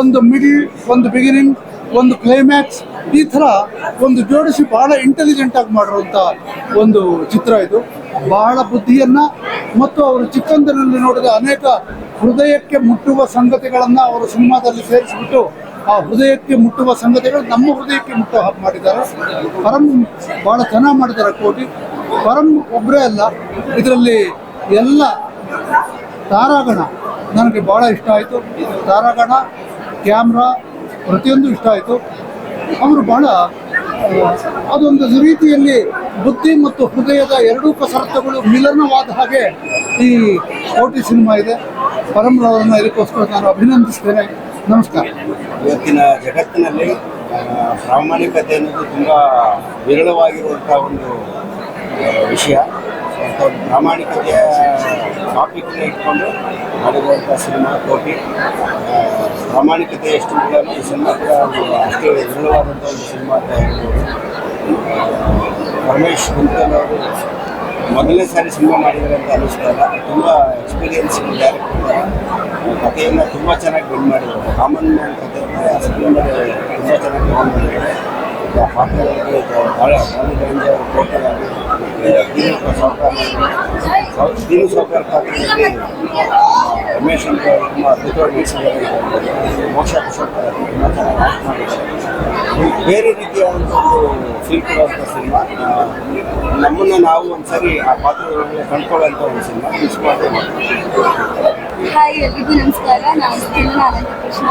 ಒಂದು ಮಿಡಿಲ್, ಒಂದು ಬಿಗಿನಿಂಗ್, ಒಂದು ಕ್ಲೈಮ್ಯಾಕ್ಸ್, ಈ ಥರ ಒಂದು ಜೋಡಿಸಿ ಬಹಳ ಇಂಟೆಲಿಜೆಂಟಾಗಿ ಮಾಡಿರುವಂಥ ಒಂದು ಚಿತ್ರ ಇದು. ಬಹಳ ಬುದ್ಧಿಯನ್ನು ಮತ್ತು ಅವರು ಚಿಕ್ಕಂದಿನಲ್ಲಿ ನೋಡಿದ ಅನೇಕ ಹೃದಯಕ್ಕೆ ಮುಟ್ಟುವ ಸಂಗತಿಗಳನ್ನು ಅವರು ಸಿನಿಮಾದಲ್ಲಿ ಸೇರಿಸಿಬಿಟ್ಟು ಆ ಹೃದಯಕ್ಕೆ ಮುಟ್ಟುವ ಸಂಗತಿಗಳು ನಮ್ಮ ಹೃದಯಕ್ಕೆ ಮುಟ್ಟುವ ಹಾಗೆ ಮಾಡಿದ್ದಾರೆ. ಪರಮ್ ಭಾಳ ಚೆನ್ನಾಗಿ ಮಾಡಿದ್ದಾರೆ ಕೋಟಿ. ಪರಮ್ ಒಬ್ಬರೇ ಅಲ್ಲ, ಇದರಲ್ಲಿ ಎಲ್ಲ ತಾರಾಗಣ ನನಗೆ ಭಾಳ ಇಷ್ಟ ಆಯಿತು. ತಾರಾಗಣ, ಕ್ಯಾಮ್ರಾ ಪ್ರತಿಯೊಂದು ಇಷ್ಟ ಆಯಿತು. ಅವರು ಭಾಳ ಅದೊಂದು ರೀತಿಯಲ್ಲಿ ಬುದ್ಧಿ ಮತ್ತು ಹೃದಯದ ಎರಡೂ ಕಸರತ್ತುಗಳು ಮಿಲನವಾದ ಹಾಗೆ ಈ ಕೋಟಿ ಸಿನಿಮಾ ಇದೆ. ಪರಂರವರನ್ನು ಇದಕ್ಕೋಸ್ಕರ ನಾನು ಅಭಿನಂದಿಸ್ತೇನೆ. ನಮಸ್ಕಾರ. ಇವತ್ತಿನ ಜಗತ್ತಿನಲ್ಲಿ ಪ್ರಾಮಾಣಿಕತೆ ಅನ್ನೋದು ತುಂಬ ವಿರಳವಾಗಿರುವಂಥ ಒಂದು ವಿಷಯ. ಒಂದು ಪ್ರಾಮಾಣಿಕತೆಯ ಟಾಪಿಕ್ನ ಇಟ್ಕೊಂಡು ಮಾಡಿರುವಂಥ ಸಿನಿಮಾ ಕೋಟಿ. ಪ್ರಾಮಾಣಿಕತೆ ಎಷ್ಟು ಕೂಡ ಈ ಸಿನಿಮಾ ಕೂಡ ಅಷ್ಟೇ ವಿರಳವಾದಂಥ ಒಂದು ಸಿನಿಮಾ ಅಂತ ಹೇಳ್ಬೋದು. ರಮೇಶ್ ಕುಂತಲ್ ಅವರು ಮೊದಲನೇ ಸಾರಿ ಸಿನಿಮಾ ಮಾಡಿದ್ದಾರೆ ಅಂತ ಅನ್ನಿಸ್ತಾ ಇಲ್ಲ. ತುಂಬ ಎಕ್ಸ್ಪೀರಿಯನ್ಸ್ ಡೈರೆಕ್ಟರ್. ಕಥೆಯನ್ನು ತುಂಬ ಚೆನ್ನಾಗಿ ಬಿಲ್ಡ್ ಮಾಡಿದ್ದಾರೆ. ಕಾಮನ್ ಮ್ಯಾನ್ ಕಥೆಯನ್ನು ಸಿನಿಮಾದಲ್ಲಿ ತುಂಬ ಚೆನ್ನಾಗಿ ಬಿಲ್ಡ್ ಮಾಡಿದ್ದಾರೆ. ಪಾತ್ರಗಳಿಗೆ ಭಾಳ ಧನಂಜಯ ಅವರು ಕೋಟೆಯಾಗಿ ದೀನು ಸಾವ್ಕಾರ್ ಪಾತ್ರದಲ್ಲಿ ರಮೇಶ್ ಅಂತ ತುಂಬ ಅದ್ಭುತವಾಗಿ ಮೋಕ್ಷ ಅಶೋಕ್ ತುಂಬ ಚೆನ್ನಾಗಿ ಆ್ಯಕ್ಟ್ ಮಾಡಿದ್ದಾರೆ. ಬೇರೆ ರೀತಿಯಾದಂಥ ಒಂದು ಫೀಲ್ ಕೊಡುವಂಥ ಸಿನಿಮಾ. ನಮ್ಮನ್ನು ನಾವು ಒಂದ್ಸರಿ ಆ ಪಾತ್ರಗಳನ್ನ ಕಂಡ್ಕೊಳ್ಳೋಂಥ ಒಂದು ಸಿನಿಮಾ ಮಿಸ್ ಮಾಡ್ತೀವಿ. ಹಾಯ್, ಎಲ್ರಿಗೂ ನಮಸ್ಕಾರ. ನಾನು ಸಿನಿಮಾ ಅನಂತಕೃಷ್ಣ.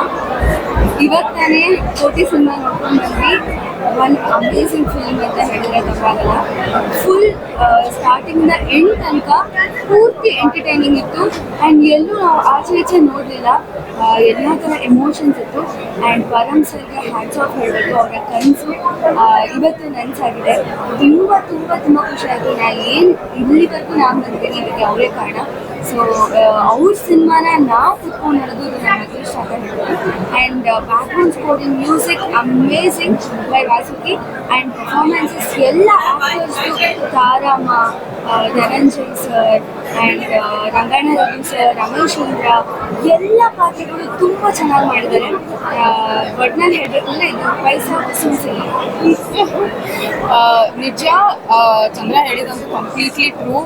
ಇವತ್ತಾನೆ ಕೋಟಿ ಸಿನಿಮಾ ನೋಡ್ಕೊಂಡು ಬಂದ್ವಿ. ಒನ್ ಅಮೇಝಿಂಗ್ ಫಿಲ್ಮ್ ಅಂತ ಹೇಳಿದ್ರೆ ತಪ್ಪಾಗಲ್ಲ. ಫುಲ್ ಸ್ಟಾರ್ಟಿಂಗಿಂದ ಎಂಡ್ ತನಕ ಪೂರ್ತಿ ಎಂಟರ್ಟೈನಿಂಗ್ ಇತ್ತು. ಆ್ಯಂಡ್ ಎಲ್ಲೂ ನಾವು ಆಚೆ ಈಚೆ ನೋಡಲಿಲ್ಲ. ಎಲ್ಲ ಥರ ಎಮೋಷನ್ಸ್ ಇತ್ತು. ಆ್ಯಂಡ್ ಪರಮ್ ಸರ್ಗೆ ಹ್ಯಾಟ್ಸ್ ಆಫ್ ಹೇಳಬೇಕು. ಅವರ ಕನಸು ಇವತ್ತು ನನಸಾಗಿದೆ. ತುಂಬ ತುಂಬ ತುಂಬ ಖುಷಿ ಆಯಿತು. ನಾನು ಏನು ಇಲ್ಲಿವರೆಗೂ ನಾನು ಬಂದಿದ್ದೀನಿ ಇದಕ್ಕೆ ಅವರೇ ಕಾರಣ. ಸೊ ಅವ್ರ ಸಿನಿಮಾನ ನಾವು ಕುತ್ಕೊಂಡು ನೋಡೋದು ಇದು ನನ್ನ ಅದೃಷ್ಟ ಅಂತ ಹೇಳ್ಬೋದು. And background scoring, music amazing by Vasuki. And performances ಎಲ್ಲ ಆ್ಯಕ್ಟರ್ಸ್ದು, Tharamma, Dhananjay sir and Ranganna Raghu sir, Ramesh Chandra, ಎಲ್ಲ ಪಾತ್ರಗಳು ತುಂಬ ಚೆನ್ನಾಗಿ ಮಾಡಿದ್ದಾರೆ. ಒಟ್ನಲ್ಲಿ ಹೇಳಬೇಕಂದ್ರೆ ಇದು ಪೈಸಾ ವಸೂಲ್ ಸಿನಿಮಾ. ನಿಜ, ಚಂದ್ರ ಹೇಳಿದಂತೂ ಕಂಪ್ಲೀಟ್ಲಿ ಟ್ರೂ.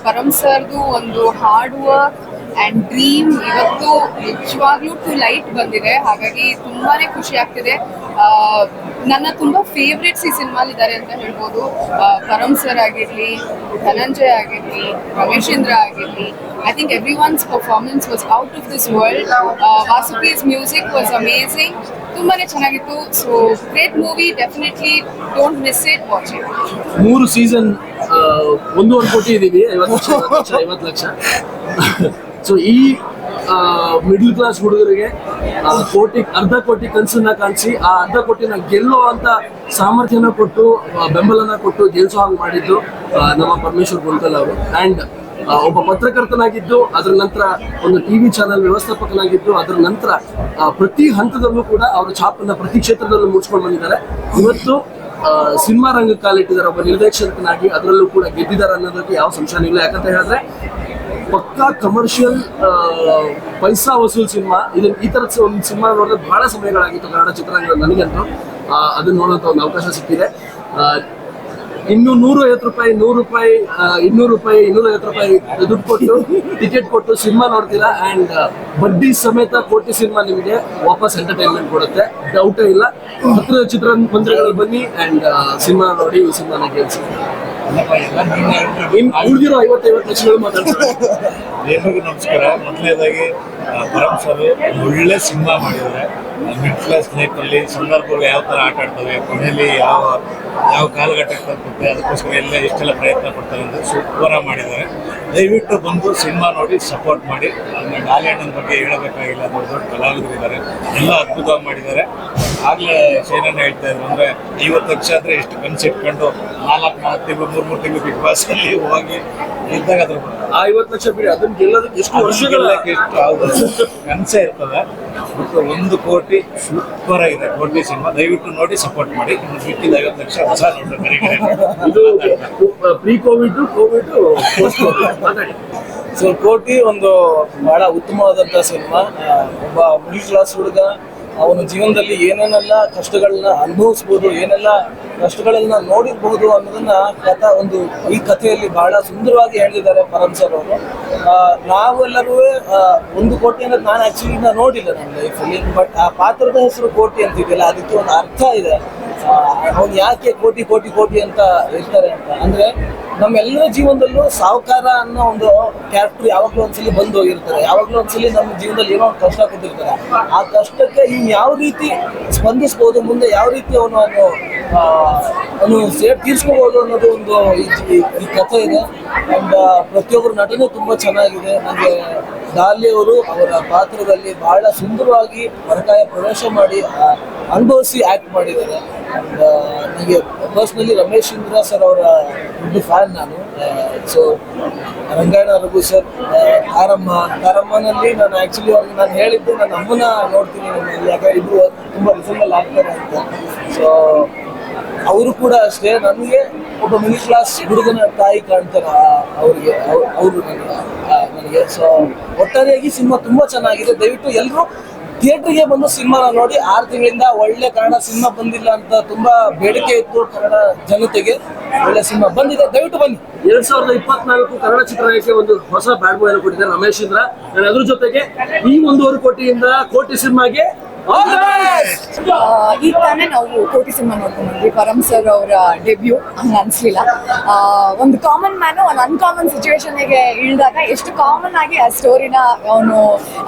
ಪರಮ್ ಸರ್ದು ಒಂದು ಹಾರ್ಡ್ ವರ್ಕ್ ಆ್ಯಂಡ್ ಡ್ರೀಮ್ ಇವತ್ತು ನಿಜವಾಗ್ಲೂ ಟು ಲೈಟ್ ಬಂದಿದೆ. ಹಾಗಾಗಿ ತುಂಬಾ ಖುಷಿ ಆಗ್ತಿದೆ. ನನ್ನ ತುಂಬ ಫೇವ್ರೆಟ್ಸ್ ಈ ಸಿನಿಮಾಲಿದ್ದಾರೆ ಅಂತ ಹೇಳ್ಬೋದು. ಪರಮ್ ಸರ್ ಆಗಿರಲಿ, ಧನಂಜಯ್ ಆಗಿರಲಿ, ರಮೇಶೇಂದ್ರ ಆಗಿರಲಿ, I think everyone's performance was out of this world. Vasuki's music was amazing. ತುಂಬಾನೇ ಚೆನ್ನಾಗಿತ್ತು. So great movie, definitely don't miss it, watch it. 3 season 1.5 ಕೋಟಿ ಇದೀವಿ, 50 ಲಕ್ಷ. ಸೊ ಈ ಮಿಡಲ್ ಕ್ಲಾಸ್ ಹುಡುಗರಿಗೆ ಅರ್ಧ ಕೋಟಿ ಕನಸನ್ನ ಕಾಣಿಸಿ ಆ ಅರ್ಧ ಕೋಟಿನ ಗೆಲ್ಲೋ ಅಂತ ಸಾಮರ್ಥ್ಯನ ಕೊಟ್ಟು, ಬೆಂಬಲನ ಕೊಟ್ಟು ಗೆಲ್ಸೋ ಹಾಗೆ ಮಾಡಿದ್ದು ನಮ್ಮ ಪರಮೇಶ್ವರ್ ಗೊಂತಲ್ ಅವರು. ಆ್ಯಂಡ್ ಒಬ್ಬ ಪತ್ರಕರ್ತನಾಗಿದ್ದು, ಅದರ ನಂತರ ಒಂದು ಟಿವಿ ಚಾನೆಲ್ ವ್ಯವಸ್ಥಾಪಕನಾಗಿದ್ದು, ಅದರ ನಂತರ ಪ್ರತಿ ಹಂತದಲ್ಲೂ ಕೂಡ ಅವರ ಛಾಪನ್ನ ಪ್ರತಿ ಕ್ಷೇತ್ರದಲ್ಲೂ ಮೂಡಿಸ್ಕೊಂಡು ಬಂದಿದ್ದಾರೆ. ಇವತ್ತು ಸಿನಿಮಾ ರಂಗಕ್ಕೆ ಕಾಲಿಟ್ಟಿದ್ದಾರೆ ಒಬ್ಬ ನಿರ್ದೇಶಕನಾಗಿ, ಅದರಲ್ಲೂ ಕೂಡ ಗೆದ್ದಿದ್ದಾರೆ ಅನ್ನೋದಕ್ಕೆ ಯಾವ ಸಂಶಯನೂ ಇಲ್ಲ. ಯಾಕಂತ ಹೇಳಿದ್ರೆ ಪಕ್ಕಾ ಕಮರ್ಷಿಯಲ್ ಪೈಸಾ ವಸೂಲ್ ಸಿನಿಮಾ. ಇದನ್ನ ಈ ಥರದ ಒಂದು ಸಿನಿಮಾ ನೋಡಿದ್ರೆ ಬಹಳ ಸಮಯಗಳಾಗಿತ್ತು ಕನ್ನಡ ಚಿತ್ರರಂಗದಲ್ಲಿ. ನನಗಂತೂ ಅದನ್ನ ನೋಡುವಂಥ ಒಂದು ಅವಕಾಶ ಸಿಕ್ಕಿದೆ. ಇನ್ನು 150 ರೂಪಾಯಿ, 100 ರೂಪಾಯಿ, 200 ರೂಪಾಯಿ, 250 ರೂಪಾಯಿ ದುಡ್ಡು ಕೊಟ್ಟು ಟಿಕೆಟ್ ಕೊಟ್ಟು ಸಿನಿಮಾ ನೋಡ್ತೀರಾ. ಆ್ಯಂಡ್ ಬಡ್ಡಿ ಸಮೇತ ಕೋಟಿ ಸಿನಿಮಾ ನಿಮಗೆ ವಾಪಸ್ ಎಂಟರ್ಟೈನ್ಮೆಂಟ್ ಕೊಡುತ್ತೆ, ಡೌಟೇ ಇಲ್ಲ. ಹತ್ತಿರದ ಚಿತ್ರಮಂದಿರಗಳಲ್ಲಿ ಬನ್ನಿ ಆ್ಯಂಡ್ ಸಿನಿಮಾ ನೋಡಿ, ಈ ಸಿನಿಮಾನ ಗೆಲ್ಸಿ. ಉಳಿದಿರೋ 50 ಲಕ್ಷಗಳು ಮಾತಾಡ್ತಾರೆ. ಎಲ್ರಿಗೂ ನಮಸ್ಕಾರ. ಮೊದಲನೇದಾಗಿ ಪರಮ್ ಸರ್ ಒಳ್ಳೆ ಸಿನಿಮಾ ಮಾಡಿದ್ದಾರೆ. ಮಿಡ್ ಕ್ಲಾಸ್ ಲೈಫಲ್ಲಿ ಸಂದರ್ಭಗಳು ಯಾವ ಥರ ಆಟ ಆಡ್ತವೆ, ಕೊನೆಯಲ್ಲಿ ಯಾವ ಕಾಲಘಟ್ಟಕ್ಕೆ ತಲುಪುತ್ತೆ, ಅದಕ್ಕೋಸ್ಕರ ಎಷ್ಟೆಲ್ಲ ಪ್ರಯತ್ನ ಪಡ್ತಾರೆ ಅಂತ ಸೂಪರಾಗಿ ಮಾಡಿದ್ದಾರೆ. ದಯವಿಟ್ಟು ಬಂದು ಸಿನಿಮಾ ನೋಡಿ ಸಪೋರ್ಟ್ ಮಾಡಿ. ಆಮೇಲೆ ಡಾಲಿಯಣ್ಣನ ಬಗ್ಗೆ ಹೇಳಬೇಕಾಗಿಲ್ಲ, ದೊಡ್ಡ ಕಲಾವಿದರಿದ್ದಾರೆ, ಎಲ್ಲ ಅದ್ಭುತವಾಗಿ ಮಾಡಿದ್ದಾರೆ. ಆಗಲೇ ಶೈನಣ್ಣ ಹೇಳ್ತಾ ಇದ್ರು, ಅಂದರೆ 50 ಲಕ್ಷ ಅಂದರೆ ಎಷ್ಟು ಕನಸು ಇಟ್ಕೊಂಡು 4 ತಿಂಗಳು 3 ತಿಂಗಳು ಬಿಗ್ ಬಾಸಲ್ಲಿ ಹೋಗಿ ಗೆದ್ದಾಗ ಅದ್ರ ಆ 50 ಲಕ್ಷ ಬಿಡಿ, ಅದನ್ನ ಗೆಲ್ಲೋದಕ್ಕೆ ಎಷ್ಟು ವರ್ಷಗಳ ಎಷ್ಟು ಕನಸೇ ಇರ್ತದೆ. ಮತ್ತು 1 ಕೋಟಿ ಸೂಪರ್ ಆಗಿದೆ ಕೋಟಿ ಸಿನಿಮಾ. ದಯವಿಟ್ಟು ನೋಡಿ ಸಪೋರ್ಟ್ ಮಾಡಿ. ಇನ್ನು ಬಿಟ್ಟಿದ್ದ 50 ಲಕ್ಷ ಹೊಸ ನೋಡ್ರಿ. ಇದು ಪ್ರೀ ಕೋವಿಡ್ ಪೋಸ್ಟ್ ಮಾತಾಡಿ. ಸೊ ಕೋಟಿ ಒಂದು ಬಹಳ ಉತ್ತಮವಾದಂಥ ಸಿನಿಮಾ. ಒಬ್ಬ ಮಿಡಲ್ ಕ್ಲಾಸ್ ಹುಡುಗ ಅವನ ಜೀವನದಲ್ಲಿ ಏನೇನೆಲ್ಲ ಕಷ್ಟಗಳನ್ನ ಅನುಭವಿಸ್ಬೋದು, ಏನೆಲ್ಲ ಕಷ್ಟಗಳನ್ನ ನೋಡಿರ್ಬಹುದು ಅನ್ನೋದನ್ನ ಈ ಕಥೆಯಲ್ಲಿ ಬಹಳ ಸುಂದರವಾಗಿ ಹೇಳಿದ್ದಾರೆ ಪರಮ್ ಸರ್ ಅವರು. ನಾವೆಲ್ಲರೂ 1 ಕೋಟಿ ಅನ್ನೋದು ನಾನು ಆ್ಯಕ್ಚುಲಿ ನೋಡಿಲ್ಲ ನನ್ನ ಲೈಫಲ್ಲಿ. ಬಟ್ ಆ ಪಾತ್ರದ ಹೆಸರು ಕೋಟಿ ಅಂತಿದೆಯಲ್ಲ, ಅದಕ್ಕೆ ಒಂದು ಅರ್ಥ ಇದೆ. ಅವ್ನು ಯಾಕೆ ಕೋಟಿ ಕೋಟಿ ಕೋಟಿ ಅಂತ ಹೇಳ್ತಾರೆ ಅಂತ ಅಂದರೆ, ನಮ್ಮೆಲ್ಲರ ಜೀವನದಲ್ಲೂ ಸಾಹುಕಾರ ಅನ್ನೋ ಒಂದು ಕ್ಯಾರೆಕ್ಟರ್ ಯಾವಾಗಲೂ ಒಂದ್ಸಲಿ ಬಂದು ಹೋಗಿರ್ತಾರೆ. ಯಾವಾಗಲೂ ಒಂದ್ಸಲಿ ನಮ್ಮ ಜೀವನದಲ್ಲಿ ಏನೋ ಒಂದು ಕಷ್ಟ ಕೊಟ್ಟಿರ್ತಾರೆ. ಆ ಕಷ್ಟಕ್ಕೆ ಇವ್ನು ಯಾವ ರೀತಿ ಸ್ಪಂದಿಸ್ಬೋದು, ಮುಂದೆ ಯಾವ ರೀತಿ ಅವನು ತೀರ್ಸ್ಕೋಬೋದು ಅನ್ನೋದು ಒಂದು ಈ ಕಥೆ ಇದೆ. ಆ್ಯಂಡ್ ಪ್ರತಿಯೊಬ್ಬರ ನಟನೆ ತುಂಬ ಚೆನ್ನಾಗಿದೆ. ನನಗೆ ಡಾಲಿ ಅವರು ಅವರ ಪಾತ್ರದಲ್ಲಿ ಬಹಳ ಸುಂದರವಾಗಿ ಪರಕಾಯ ಪ್ರವೇಶ ಮಾಡಿ ಅನುಭವಿಸಿ ಆ್ಯಕ್ಟ್ ಮಾಡಿದ್ದಾರೆ. ನನಗೆ ಪರ್ಸ್ನಲಿ ರಮೇಶ್ ಚಂದ್ರ ಸರ್ ಅವರ ದೊಡ್ಡ ಫ್ಯಾನ್ ನಾನು. ಸೊ ರಂಗಣ್ಣ ರಘು ಸರ್, ತಾರಮ್ಮನಲ್ಲಿ ನಾನು ಆ್ಯಕ್ಚುಲಿ ಅವ್ರಿಗೆ ನಾನು ಹೇಳಿದ್ದು ನನ್ನ ಅಮ್ಮನ ನೋಡ್ತೀನಿ ನಮ್ಮಲ್ಲಿ, ಯಾಕಂದ್ರೆ ಇಬ್ಬರು ತುಂಬ ರಿಸಲ್ಟಲ್ಲಿ ಆಗ್ತಾರೆ ಅಂತ. ಸೊ ಅವರು ಕೂಡ ಅಷ್ಟೇ ನನಗೆ ಒಬ್ಬ ಮಿಡಲ್ ಕ್ಲಾಸ್ ಹುಡುಗನ ತಾಯಿ ಕಾಣ್ತಾರೆ ಅವರು ನನಗೆ. ಸೊ ಒಟ್ಟಾರೆಯಾಗಿ ಸಿನಿಮಾ ತುಂಬ ಚೆನ್ನಾಗಿದೆ. ದಯವಿಟ್ಟು ಎಲ್ಲರೂ ಥಿಯೇಟ್ರಿಗೆ ಬಂದು ಸಿನಿಮಾನ ನೋಡಿ. 6 ತಿಂಗಳಿಂದ ಒಳ್ಳೆ ಕನ್ನಡ ಸಿನಿಮಾ ಬಂದಿಲ್ಲ ಅಂತ ತುಂಬಾ ಬೇಡಿಕೆ ಇತ್ತು ಕನ್ನಡ ಜನತೆಗೆ. ಒಳ್ಳೆ ಸಿನಿಮಾ ಬಂದಿದೆ, ದಯವಿಟ್ಟು ಬನ್ನಿ. 2024 ಕನ್ನಡ ಚಿತ್ರರಂಗಕ್ಕೆ ಒಂದು ಹೊಸ ಬ್ಯಾಡ್ ಬಾಯ್ ಕೊಟ್ಟಿದ್ದಾರೆ ರಮೇಶ್ ಚಂದ್ರ. ಅದ್ರ ಜೊತೆಗೆ ಈ 1.5 ಕೋಟಿಯಿಂದ ಕೋಟಿ ಸಿನಿಮಾಗೆ ಈಗ ತಾನೇ ನಾವು ಕೋಟಿ ಸಿನಿಮಾ ನೋಡ್ಕೊಂಡ್ ಬಂದ್ವಿ. ಪರಮ್ ಸರ್ ಅವರ ಡೆಬ್ಯೂ ಹಂಗ ಅನ್ಸ್ಲಿಲ್ಲ. ಒಂದು ಕಾಮನ್ ಮ್ಯಾನ್ ಒಂದು ಅನ್ಕಾಮನ್ ಸಿಚುವೇಶನ್ಗೆ ಇಳಿದಾಗ ಎಷ್ಟು ಕಾಮನ್ ಆಗಿ ಆ ಸ್ಟೋರಿನ ಅವನು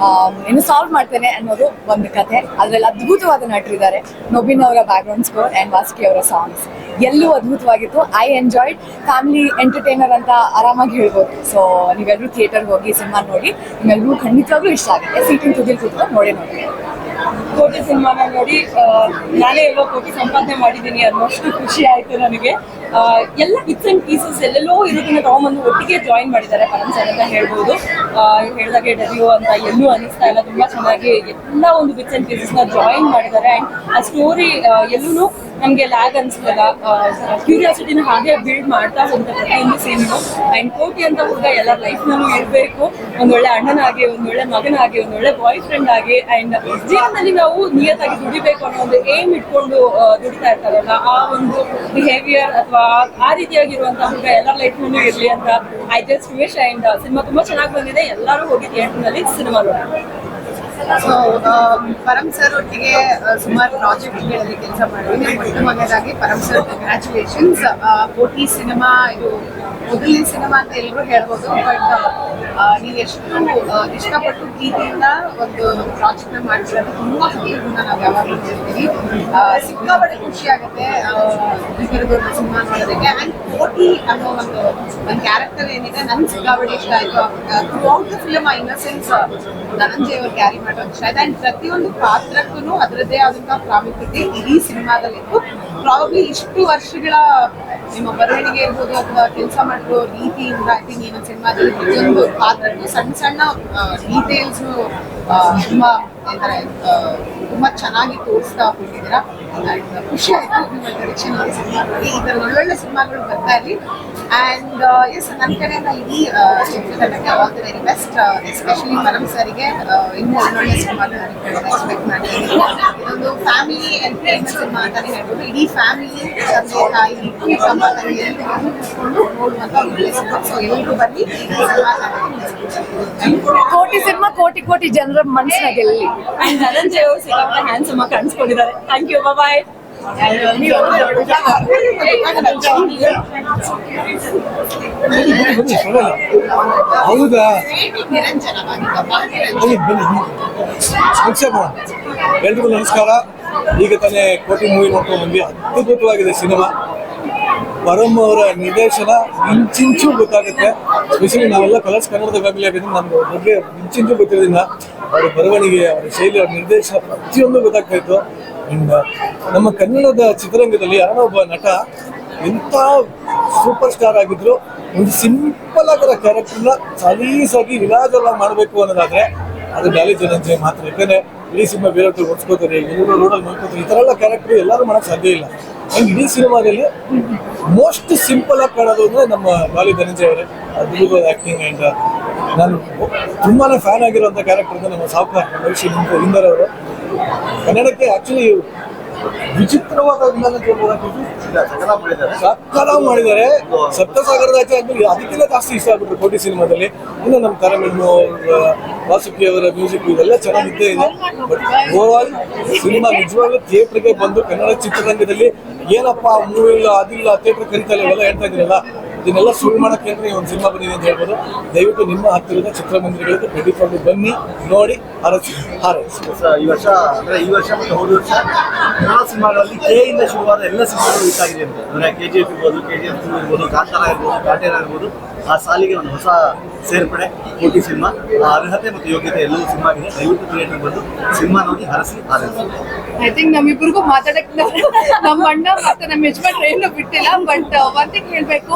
ಏನು ಸಾಲ್ವ್ ಮಾಡ್ತಾನೆ ಅನ್ನೋದು ಒಂದು ಕಥೆ. ಅದ್ರಲ್ಲಿ ಅದ್ಭುತವಾದ ನಟರಿದ್ದಾರೆ. ನೊಬಿನ್ ಅವರ ಬ್ಯಾಕ್ಗ್ರೌಂಡ್ ಸ್ಕೋರ್ ಅಂಡ್ ವಾಸುಕಿ ಅವರ ಸಾಂಗ್ಸ್ ಎಲ್ಲೂ ಅದ್ಭುತವಾಗಿತ್ತು. I enjoyed. ಫ್ಯಾಮಿಲಿ ಎಂಟರ್ಟೈನರ್ ಅಂತ ಆರಾಮಾಗಿ ಹೇಳ್ಬೋದು. ಸೊ ನೀವೆಲ್ಲರೂ ಥಿಯೇಟರ್ಗೆ ಹೋಗಿ ಸಿನಿಮಾ ನೋಡಿ, ನಿಮ್ಮೆಲ್ಲರೂ ಖಂಡಿತವಾಗ್ಲೂ ಇಷ್ಟ ಆಗುತ್ತೆ. ಸೀಟಿನ ತುದಿಲ್ ಕೂತ್ಕೊಂಡು ನೋಡಿ. ಕೋಟಿ ಸಿನಿಮಾನ ನೋಡಿ ನಾನೇ ಎಲ್ಲೋ ಕೋಟಿ ಸಂಪಾದನೆ ಮಾಡಿದ್ದೀನಿ ಅನ್ನೋಷ್ಟು ಖುಷಿ ಆಯ್ತು ನನಗೆ. ಎಲ್ಲ ಬಿಟ್ಸ್ ಅಂಡ್ ಪೀಸಸ್ ಎಲ್ಲೆಲ್ಲೋ ಇರೋದನ್ನ ತಗೊಂಬಂದು ಒಟ್ಟಿಗೆ ಜಾಯಿನ್ ಮಾಡಿದ್ದಾರೆ ಪರಮ್ ಸರ್ ಅಂತ ಹೇಳ್ಬೋದು. ಹೇಳಿದಾಗೆ ಡೆಬ್ಯೂ ಅಂತ ಎಲ್ಲೂ ಅನಿಸ್ತಾ ಇಲ್ಲ. ತುಂಬಾ ಚೆನ್ನಾಗಿ ಎಲ್ಲ ಒಂದು ಬಿಟ್ಸ್ ಅಂಡ್ ಪೀಸಸ್ ನ ಜಾಯಿನ್ ಮಾಡಿದ್ದಾರೆ. ಅಂಡ್ ಆ ಸ್ಟೋರಿ ಎಲ್ಲೂ ನಮ್ಗೆ ಲ್ಯಾಗ್ ಅನ್ಸಲಿಲ್ಲ. ಕ್ಯೂರಿಯಾಸಿಟಿನ ಹಾಗೆ ಬಿಲ್ಡ್ ಮಾಡ್ತಾ ಹೋಗುತ್ತೆ ಪ್ರತಿಯೊಂದು ಸೀನು. ಅಂಡ್ ಕೋಟಿ ಅಂತ ಹುಡುಗ ಎಲ್ಲರ ಲೈಫ್ನಲ್ಲೂ ಇರಬೇಕು. ಒಂದೊಳ್ಳೆ ಅಣ್ಣನಾಗಿ, ಒಂದೊಳ್ಳೆ ಮಗನಾಗಿ, ಒಂದೊಳ್ಳೆ ಬಾಯ್ ಫ್ರೆಂಡ್ ಆಗಿ. ಅಂಡ್ ಜೀವನದಲ್ಲಿ ನಾವು ನಿಯತ್ತಾಗಿ ದುಡಿಬೇಕು ಅನ್ನೋ ಒಂದು ಏಮ್ ಇಟ್ಕೊಂಡು ದುಡಿತಾ ಇರ್ತಾರಲ್ಲ, ಆ ಒಂದು ಬಿಹೇವಿಯರ್ ಅಥವಾ ಆ ರೀತಿಯಾಗಿರುವಂತ ಹುಡುಗ ಎಲ್ಲರ ಲೈಫ್ನಲ್ಲೂ ಇರಲಿ ಅಂತ I just wish. And cinema ತುಂಬಾ ಚೆನ್ನಾಗಿ ಬಂದಿದೆ. ಎಲ್ಲರೂ ಹೋಗಿ ಥಿಯೇಟರ್ನಲ್ಲಿ ಸಿನಿಮಾ ನೋಡಿ. ಸೊ ಪರಮ್ ಸರ್ ಒಟ್ಟಿಗೆ ಸುಮಾರು ಪ್ರಾಜೆಕ್ಟ್ಗಳಲ್ಲಿ ಕೆಲಸ ಮಾಡಿದ್ವಿ. ಮೊಟ್ಟ ಮೊದಲಾಗಿ Param sir congratulations. Kotee cinema ಇದು ಮೊದಲನೇ ಸಿನಿಮಾ ಅಂತ ಎಲ್ಲರೂ ಹೇಳ್ಬೋದು. ಬಟ್ ನೀವು ಎಷ್ಟು ಇಷ್ಟಪಟ್ಟು ಪ್ರೀತಿಯಿಂದ ಒಂದು ಪ್ರಾಜೆಕ್ಟ್ನ ಮಾಡ್ತಿರೋದು ತುಂಬಾ ಸಂತೋಷದಿಂದ ನಾವು ಯಾವಾಗಲೂ ಹೇಳ್ತೀವಿ. ಸಿಕ್ಕಾಪಟ್ಟೆ ಖುಷಿ ಆಗುತ್ತೆ ಈ ಥರದ್ದು ಸಿನಿಮಾ ನೋಡೋದಕ್ಕೆ. ಆ್ಯಂಡ್ ಕೋಟಿ ಅನ್ನೋ ಒಂದು ಕ್ಯಾರೆಕ್ಟರ್ ಏನಿದೆ ನನ್ಗೆ ಸಿಕ್ಕಾಪಟ್ಟೆ ಇಷ್ಟ ಆಯಿತು. ಥ್ರೂ ಔಟ್ ದ ಫಿಲಮ್ ಆ ಇನ್ನಸೆನ್ಸ್ ಧನಂಜಯ್ ಅವರು ಕ್ಯಾರಿ ಮಾಡೋದು ಇಷ್ಟ ಆಯ್ತು. ಆ್ಯಂಡ್ ಪ್ರತಿಯೊಂದು ಪಾತ್ರಕ್ಕೂ ಅದರದ್ದೇ ಆದಂತಹ ಪ್ರಾಮುಖ್ಯತೆ ಇಡೀ ಸಿನಿಮಾದಲ್ಲಿತ್ತು. ಪ್ರಾಬಬ್ಲಿ ಇಷ್ಟು ವರ್ಷಗಳ ನಿಮ್ಮ ಬರವಣಿಗೆ ಇರ್ಬೋದು ಅಥವಾ ಕೆಲಸ ಮಾಡಿರೋ ರೀತಿಯಿಂದ ಐ ಥಿಂಕ್ ಏನೋ ಸಿನಿಮಾದಲ್ಲಿ ಪ್ರತಿಯೊಂದು ಪಾತ್ರಕ್ಕೂ ಸಣ್ಣ ಸಣ್ಣ ಡೀಟೇಲ್ಸ್ ತುಂಬಾ ಏನಂತಾರೆ ತುಂಬಾ ಚೆನ್ನಾಗಿ ತೋರಿಸ್ತಾ ಹೋಗಿದ್ದೀರಾ. ಖುಷಿ ಆಯ್ತು ನಿಮ್ಮ ಡೈರೆಕ್ಷನ್ ಸಿನಿಮಾ ನೋಡಿ. ಈ ಥರ ಒಳ್ಳೊಳ್ಳೆ ಸಿನಿಮಾಗಳು ಬರ್ತಾ ಇರಲಿ. ಆ್ಯಂಡ್ ಎಸ್ ನನ್ನ ಕಡೆಯಿಂದ ಇಡೀ ಚಿತ್ರತಂಡಕ್ಕೆ all the very best. Especially Param ಸರಿಗೆ ಇನ್ನೂ ಒಳ್ಳೊಳ್ಳೆ ಸಿನಿಮಾಗಳು ಎಕ್ಸ್ಪೆಕ್ಟ್ ಮಾಡ್ತೀನಿ. ಇದೊಂದು ಫ್ಯಾಮಿಲಿ ಎಂಟರ್ಟೈನ್ಮೆಂಟ್ ಸಿನಿಮಾ ಅಂತಾನೆ ಹೇಳ್ಬೋದು. ಇಡೀ ಫ್ಯಾಮಿಲಿ ತಂದೆ ತಾಯಿ ತಮ್ಮ ತಂಗಿ ಎಲ್ಲರೂ ಕೂತ್ಕೊಂಡು ನೋಡುವಂತ ಒಳ್ಳೆ ಸಿನಿಮಾ. ಸೊ ಎಲ್ಲರೂ ಬನ್ನಿ ಕೋಟಿ ಸಿನಿಮಾ ಕೋಟಿ ಕೋಟಿ ಜನರ ಮನಸ್ಸಿನ ಗೆಲ್ಲಿ. ಅಂಡ್ ಧನಂಜಯ್ ಅವರು ಸಿಕ್ಕಾಪಟ್ಟೆ ಹ್ಯಾಂಡ್ಸಮ್ ಆಗಿ ಕಾಣಿಸ್ಕೊಂಡಿದ್ದಾರೆ. Thank you. ಬಾಯ್. ಹೌದಾ? ಎಲ್ರಿಗೂ ನಮಸ್ಕಾರ. ಈಗ ತಾನೇ ಕೋಟಿ ಮೂವಿ ನೋಡ್ಕೊಂಡು ಬಂದ್ವಿ. ಅದ್ಭುತವಾಗಿದೆ ಸಿನಿಮಾ. ಪರಮ್ ಅವರ ನಿರ್ದೇಶನ ಇಂಚಿಂಚು ಗೊತ್ತಾಗುತ್ತೆ. ಸ್ಪೆಷಲಿ ನಾವೆಲ್ಲ ಕಲರ್ಸ್ ಕನ್ನಡದ ಫ್ಯಾಮಿಲಿ ಆಗಿದ್ರೆ ನಮ್ಗೆ ಬಗ್ಗೆ ಇಂಚಿಂಚು ಗೊತ್ತಿರೋದ್ರಿಂದ ಅವರ ಬರವಣಿಗೆ, ಅವರ ಶೈಲಿ, ಅವರ ನಿರ್ದೇಶನ ಪ್ರತಿಯೊಂದು ಗೊತ್ತಾಗ್ತಾ ಇತ್ತು. ನಮ್ಮ ಕನ್ನಡದ ಚಿತ್ರರಂಗದಲ್ಲಿ ಯಾರೋ ಒಬ್ಬ ನಟ ಎಂಥ ಸೂಪರ್ ಸ್ಟಾರ್ ಆಗಿದ್ರು, ಒಂದು ಸಿಂಪಲ್ ಆಗಿರೋ ಕ್ಯಾರೆಕ್ಟರ್ನ ಸಲೀಸಾಗಿ ವಿಲಾಜಲ್ಲ ಮಾಡಬೇಕು ಅನ್ನೋದಾದ್ರೆ ಅದು ಡಾಲಿ ಧನಂಜಯ್ ಮಾತ್ರ. ಯಾಕಂದ್ರೆ ಇಡೀ ಸಿನಿಮಾ ಬೇರೆಯವ್ರು ಓಡಿಸ್ಕೋತಾರೆ, ಎಲ್ಲರೂ ರೋಡಲ್ಲಿ ನೋಡ್ಕೋತಾರೆ. ಈ ಥರ ಎಲ್ಲ ಕ್ಯಾರೆಕ್ಟರ್ ಎಲ್ಲರೂ ಮಾಡೋಕ್ಕೆ ಸಾಧ್ಯ ಇಲ್ಲ. ಹಂಗೆ ಇಡೀ ಸಿನಿಮಾದಲ್ಲಿ ಮೋಸ್ಟ್ ಸಿಂಪಲ್ ಆಗಿ ಕಾಣೋದು ಅಂದರೆ ನಮ್ಮ ಡಾಲಿ ಧನಂಜಯ್ ಅವರೇ. ಅದ್ಭುತವಾದ ಆ್ಯಕ್ಟಿಂಗ್. ಆ್ಯಂಡ್ ನಾನು ತುಂಬಾ ಫ್ಯಾನ್ ಆಗಿರೋಂಥ ಕ್ಯಾರೆಕ್ಟರ್ ಅಂದರೆ ನಮ್ಮ ಸಾವುಕಾರ ಇಂದರ್ ಅವರು. ಕನ್ನಡಕ್ಕೆ ಆ್ಯಕ್ಚುಲಿ ವಿಚಿತ್ರವಾದ ಸಕ್ಕಲ ಮಾಡಿದ್ದಾರೆ. ಸಪ್ತಸಾಗರದ ಆಚೆ ಆದ್ಮೇಲೆ ಅದಕ್ಕಿಂತ ಜಾಸ್ತಿ ಇಷ್ಟ ಆಗ್ಬಿಟ್ರು ಕೋಟಿ ಸಿನಿಮಾದಲ್ಲಿ. ಇನ್ನು ನಮ್ಮ ಕರಮೆಣ್ಣು, ವಾಸುಕಿ ಅವರ ಮ್ಯೂಸಿಕ್ ಇದೆಲ್ಲ ಚೆನ್ನಾಗಿದ್ದೇ ಇದೆ. ಬಟ್ ಓವರ್ ಸಿನಿಮಾ ನಿಜವಾಗ್ಲೂ ಥಿಯೇಟ್ರಿಗೆ ಬಂದು ಕನ್ನಡ ಚಿತ್ರರಂಗದಲ್ಲಿ ಏನಪ್ಪ ಮೂವಿ ಇಲ್ಲ ಅದಿಲ್ಲ ಥಿಯೇಟ್ರ್ ಕರೀತಾ ಇಲ್ಲ ಇವೆಲ್ಲ ಹೇಳ್ತಾ ಇದ್ದೀರಲ್ಲ, ಇದನ್ನೆಲ್ಲ ಸುಳ್ಳು ಮಾಡೋಕ್ಕೆ ಅಂದ್ರೆ ಒಂದು ಸಿನಿಮಾ ಬಂದಿದೆ ಅಂತ ಹೇಳ್ಬೋದು. ದಯವಿಟ್ಟು ನಿಮ್ಮ ಹತ್ತಿರದ ಚಿತ್ರಮಂದಿರಗಳಿಗೆ ಖಂಡಿತವಾಗಿ ಬನ್ನಿ, ನೋಡಿ, ಹಾರೈಸಿ. ಈ ವರ್ಷ ಅಂದ್ರೆ ಈ ವರ್ಷ ಮತ್ತು ಹೋದ ವರ್ಷ ಕನ್ನಡ ಸಿನಿಮಾಗಳಲ್ಲಿ ಕೆ ಇಂದ ಶುರುವಾದ ಎಲ್ಲ ಸಿನಿಮಾಗಳು ಹಿಟ್ ಆಗಿದೆ ಅಂತ. ಅಂದ್ರೆ KGF ಇರ್ಬೋದು, KGF 2 ಇರ್ಬೋದು, ಕಾಂತಾರ ಇರ್ಬೋದು, ಕಾಟೇರ ಇರ್ಬೋದು. ಆ ಸಾಲಿಗೆ ಒಂದು ಹೊಸ ಸೇರ್ಪಡೆ ಕೋಟಿ ಸಿನಿಮಾ. ಅರ್ಹತೆ ಮತ್ತು ಯೋಗ್ಯತೆ ಎಲ್ಲವೂ ಸಿನಿಮಾ ಆಗಿದೆ. ದಯವಿಟ್ಟು ಥಿಯೇಟರ್ ಬಂದು ಸಿನಿಮಾ ನೋಡಿ ಹರಸಿ ಹಾರೈಸಿ. ಐ ಥಿಂಕ್ ನಮ್ಮಿಬ್ಬರಿಗೂ ಮಾತಾಡಕ್ಕೆ ನಮ್ಮ ಅಣ್ಣ ಮತ್ತೆ ನಮ್ಮ ಯಜಮಾನ್ರು ಏನು ಬಿಟ್ಟಿಲ್ಲ. ಬಟ್ ಒಂದಿಗೆ ಹೇಳ್ಬೇಕು,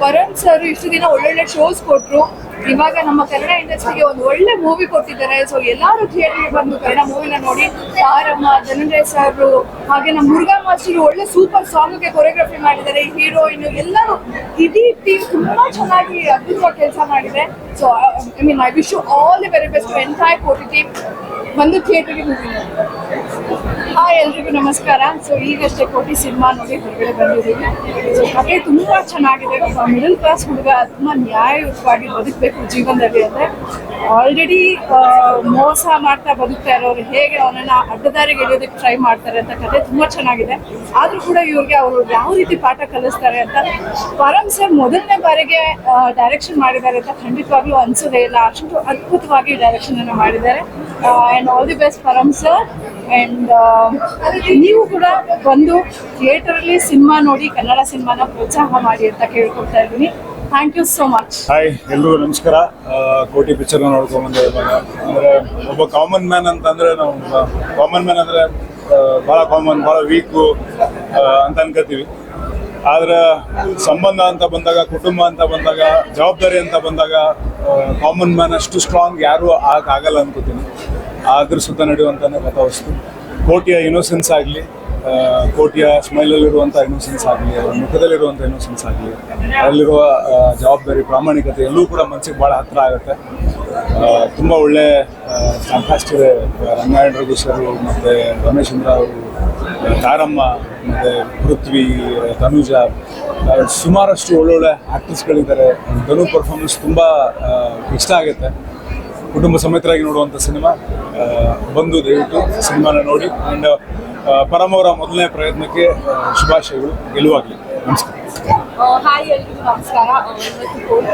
ಪರಮ್ ಸರ್ ಇಷ್ಟು ದಿನ ಒಳ್ಳೊಳ್ಳೆ ಶೋಸ್ ಕೊಟ್ರು. ಇವಾಗ ನಮ್ಮ ಕನ್ನಡ ಇಂಡಸ್ಟ್ರಿಗೆ ಒಂದು ಒಳ್ಳೆ ಮೂವಿ ಕೊಟ್ಟಿದ್ದಾರೆ. ಸೊ ಎಲ್ಲರೂ ಥಿಯೇಟರ್ಗೆ ಬಂದು ಕನ್ನಡ ಮೂವಿನ ನೋಡಿ. ತಾರಮ್ಮ, ಧನಂಜಯ್ ಸರ್, ಹಾಗೆ ನಮ್ಮ ಮುರುಘಾ ಮಾಸ್ಟರ್ ಒಳ್ಳೆ ಸೂಪರ್ ಸಾಂಗ್ಗೆ ಕೊರಿಯೋಗ್ರಫಿ ಮಾಡಿದ್ದಾರೆ. ಹೀರೋಯಿನ್ ಎಲ್ಲರೂ ಇಡೀ ಟೀಮ್ ತುಂಬಾ ಚೆನ್ನಾಗಿ ಅದ್ಭುತವಾಗಿ ಕೆಲಸ ಮಾಡಿದೆ. So I wish you all the very best to entire Kotee team. ಬಂದು ಥಿಯೇಟರ್ಗೆ ಮೂವಿ ನೋಡಿ. ಹಾಯ್ ಎಲ್ರಿಗೂ ನಮಸ್ಕಾರ. ಸೊ ಈಗಷ್ಟೇ ಕೋಟಿ ಸಿನಿಮಾ ನೋಡಿ ಹೊರಗಡೆ ಬಂದಿದ್ದೀವಿ. ಸೊ ಕಥೆ ತುಂಬಾ ಚೆನ್ನಾಗಿದೆ. ಒಬ್ಬ ಮಿಡಲ್ ಕ್ಲಾಸ್ ಹುಡುಗ ತುಂಬ ನ್ಯಾಯಯುತವಾಗಿ ಬದುಕಬೇಕು ಜೀವನದಲ್ಲಿ ಅಂದರೆ ಆಲ್ರೆಡಿ ಮೋಸ ಮಾಡ್ತಾ ಬದುಕ್ತಾ ಇರೋರು ಹೇಗೆ ಅವನನ್ನ ಅಡ್ಡದಾರಿಗೆ ಎಳೆಯೋದಕ್ಕೆ ಟ್ರೈ ಮಾಡ್ತಾರೆ ಅಂತ ಕಥೆ ತುಂಬಾ ಚೆನ್ನಾಗಿದೆ. ಆದ್ರೂ ಕೂಡ ಇವ್ರಿಗೆ ಅವರು ಯಾವ ರೀತಿ ಪಾಠ ಕಲಿಸ್ತಾರೆ ಅಂತ ಪರಮ್ ಸರ್ ಮೊದಲನೇ ಬಾರಿಗೆ ಡೈರೆಕ್ಷನ್ ಮಾಡಿದ್ದಾರೆ ಅಂತ ಖಂಡಿತವಾಗ್ಲೂ ಅನ್ಸೋದೇ ಇಲ್ಲ. ಅಷ್ಟು ಅದ್ಭುತವಾಗಿ ಡೈರೆಕ್ಷನ್ ಅನ್ನು ಮಾಡಿದ್ದಾರೆ. And all the best Param sir. And ನೀವು ಕೂಡ ಬಂದು ಥಿಯೇಟರಲ್ಲಿ ಸಿನಿಮಾ ನೋಡಿ ಕನ್ನಡ ಸಿನಿಮಾನ ಪ್ರೋತ್ಸಾಹ ಮಾಡಿ ಅಂತ ಕೇಳ್ಕೊಳ್ತಾ ಇದ್ದೀನಿ. Thank you so much. Hi ಎಲ್ರಿಗೂ ನಮಸ್ಕಾರ. ಕೋಟಿ ಪಿಕ್ಚರ್ನ ನೋಡ್ಕೊಂಡ್ಬಂದೆ. ಇವಾಗ ಅಂದರೆ ಒಬ್ಬ ಕಾಮನ್ ಮ್ಯಾನ್ ಅಂತಂದರೆ ನಾವು ಕಾಮನ್ ಮ್ಯಾನ್ ಅಂದರೆ ಭಾಳ ಕಾಮನ್, ಭಾಳ ವೀಕು ಅಂತ ಅನ್ಕೋತೀವಿ. ಆದರೆ ಸಂಬಂಧ ಅಂತ ಬಂದಾಗ, ಕುಟುಂಬ ಅಂತ ಬಂದಾಗ, ಜವಾಬ್ದಾರಿ ಅಂತ ಬಂದಾಗ ಕಾಮನ್ ಮ್ಯಾನ್ ಅಷ್ಟು ಸ್ಟ್ರಾಂಗ್ ಯಾರೂ ಆಗಲ್ಲ ಅನ್ಕೋತೀನಿ. ಅದ್ರ ಸುತ್ತ ನಡೆಯುವಂಥ ಕಥಾವಸ್ತು. ಕೋಟಿಯ ಇನ್ನೋಸೆನ್ಸ್ ಆಗಲಿ, ಕೋಟಿಯ ಸ್ಮೈಲಲ್ಲಿರುವಂಥ ಇನ್ನೋಸೆನ್ಸ್ ಆಗಲಿ, ಅವರ ಮುಖದಲ್ಲಿರುವಂಥ ಇನ್ನೋಸೆನ್ಸ್ ಆಗಲಿ, ಅಲ್ಲಿರುವ ಜವಾಬ್ದಾರಿ, ಪ್ರಾಮಾಣಿಕತೆ ಎಲ್ಲೂ ಕೂಡ ಮನಸ್ಸಿಗೆ ಭಾಳ ಹತ್ತಿರ ಆಗುತ್ತೆ. ತುಂಬ ಒಳ್ಳೆ ಕಾಸ್ಟ್ ಇದೆ. ರಂಗಾಯಣ ರಘು ಸರ್ ಮತ್ತು ರಮೇಶ್ ಚಂದ್ರ ಅವರು, ತಾರಮ್ಮ ಮತ್ತು ಪೃಥ್ವಿ, ತನುಜಾ, ಸುಮಾರಷ್ಟು ಒಳ್ಳೊಳ್ಳೆ ಆ್ಯಕ್ಟರ್ಸ್ಗಳಿದ್ದಾರೆ. ಧನು ಪರ್ಫಾರ್ಮೆನ್ಸ್ ತುಂಬ ಇಷ್ಟ ಆಗುತ್ತೆ. ಕುಟುಂಬ ಸಮೇತರಾಗಿ ನೋಡುವಂಥ ಸಿನಿಮಾ. ಬಂದು ದಯವಿಟ್ಟು ಸಿನಿಮಾನ ನೋಡಿ. ಆ್ಯಂಡ್ ಪರಮ್ ಅವರ ಮೊದಲನೇ ಪ್ರಯತ್ನಕ್ಕೆ ಶುಭಾಶಯಗಳು. ಗೆಲುವಾಗಲಿ. ನಮಸ್ಕಾರ. ಹಾಯ್ ಎಲ್ರಿಗೂ ನಮಸ್ಕಾರ. ಇವತ್ತು ಕೋಟಿ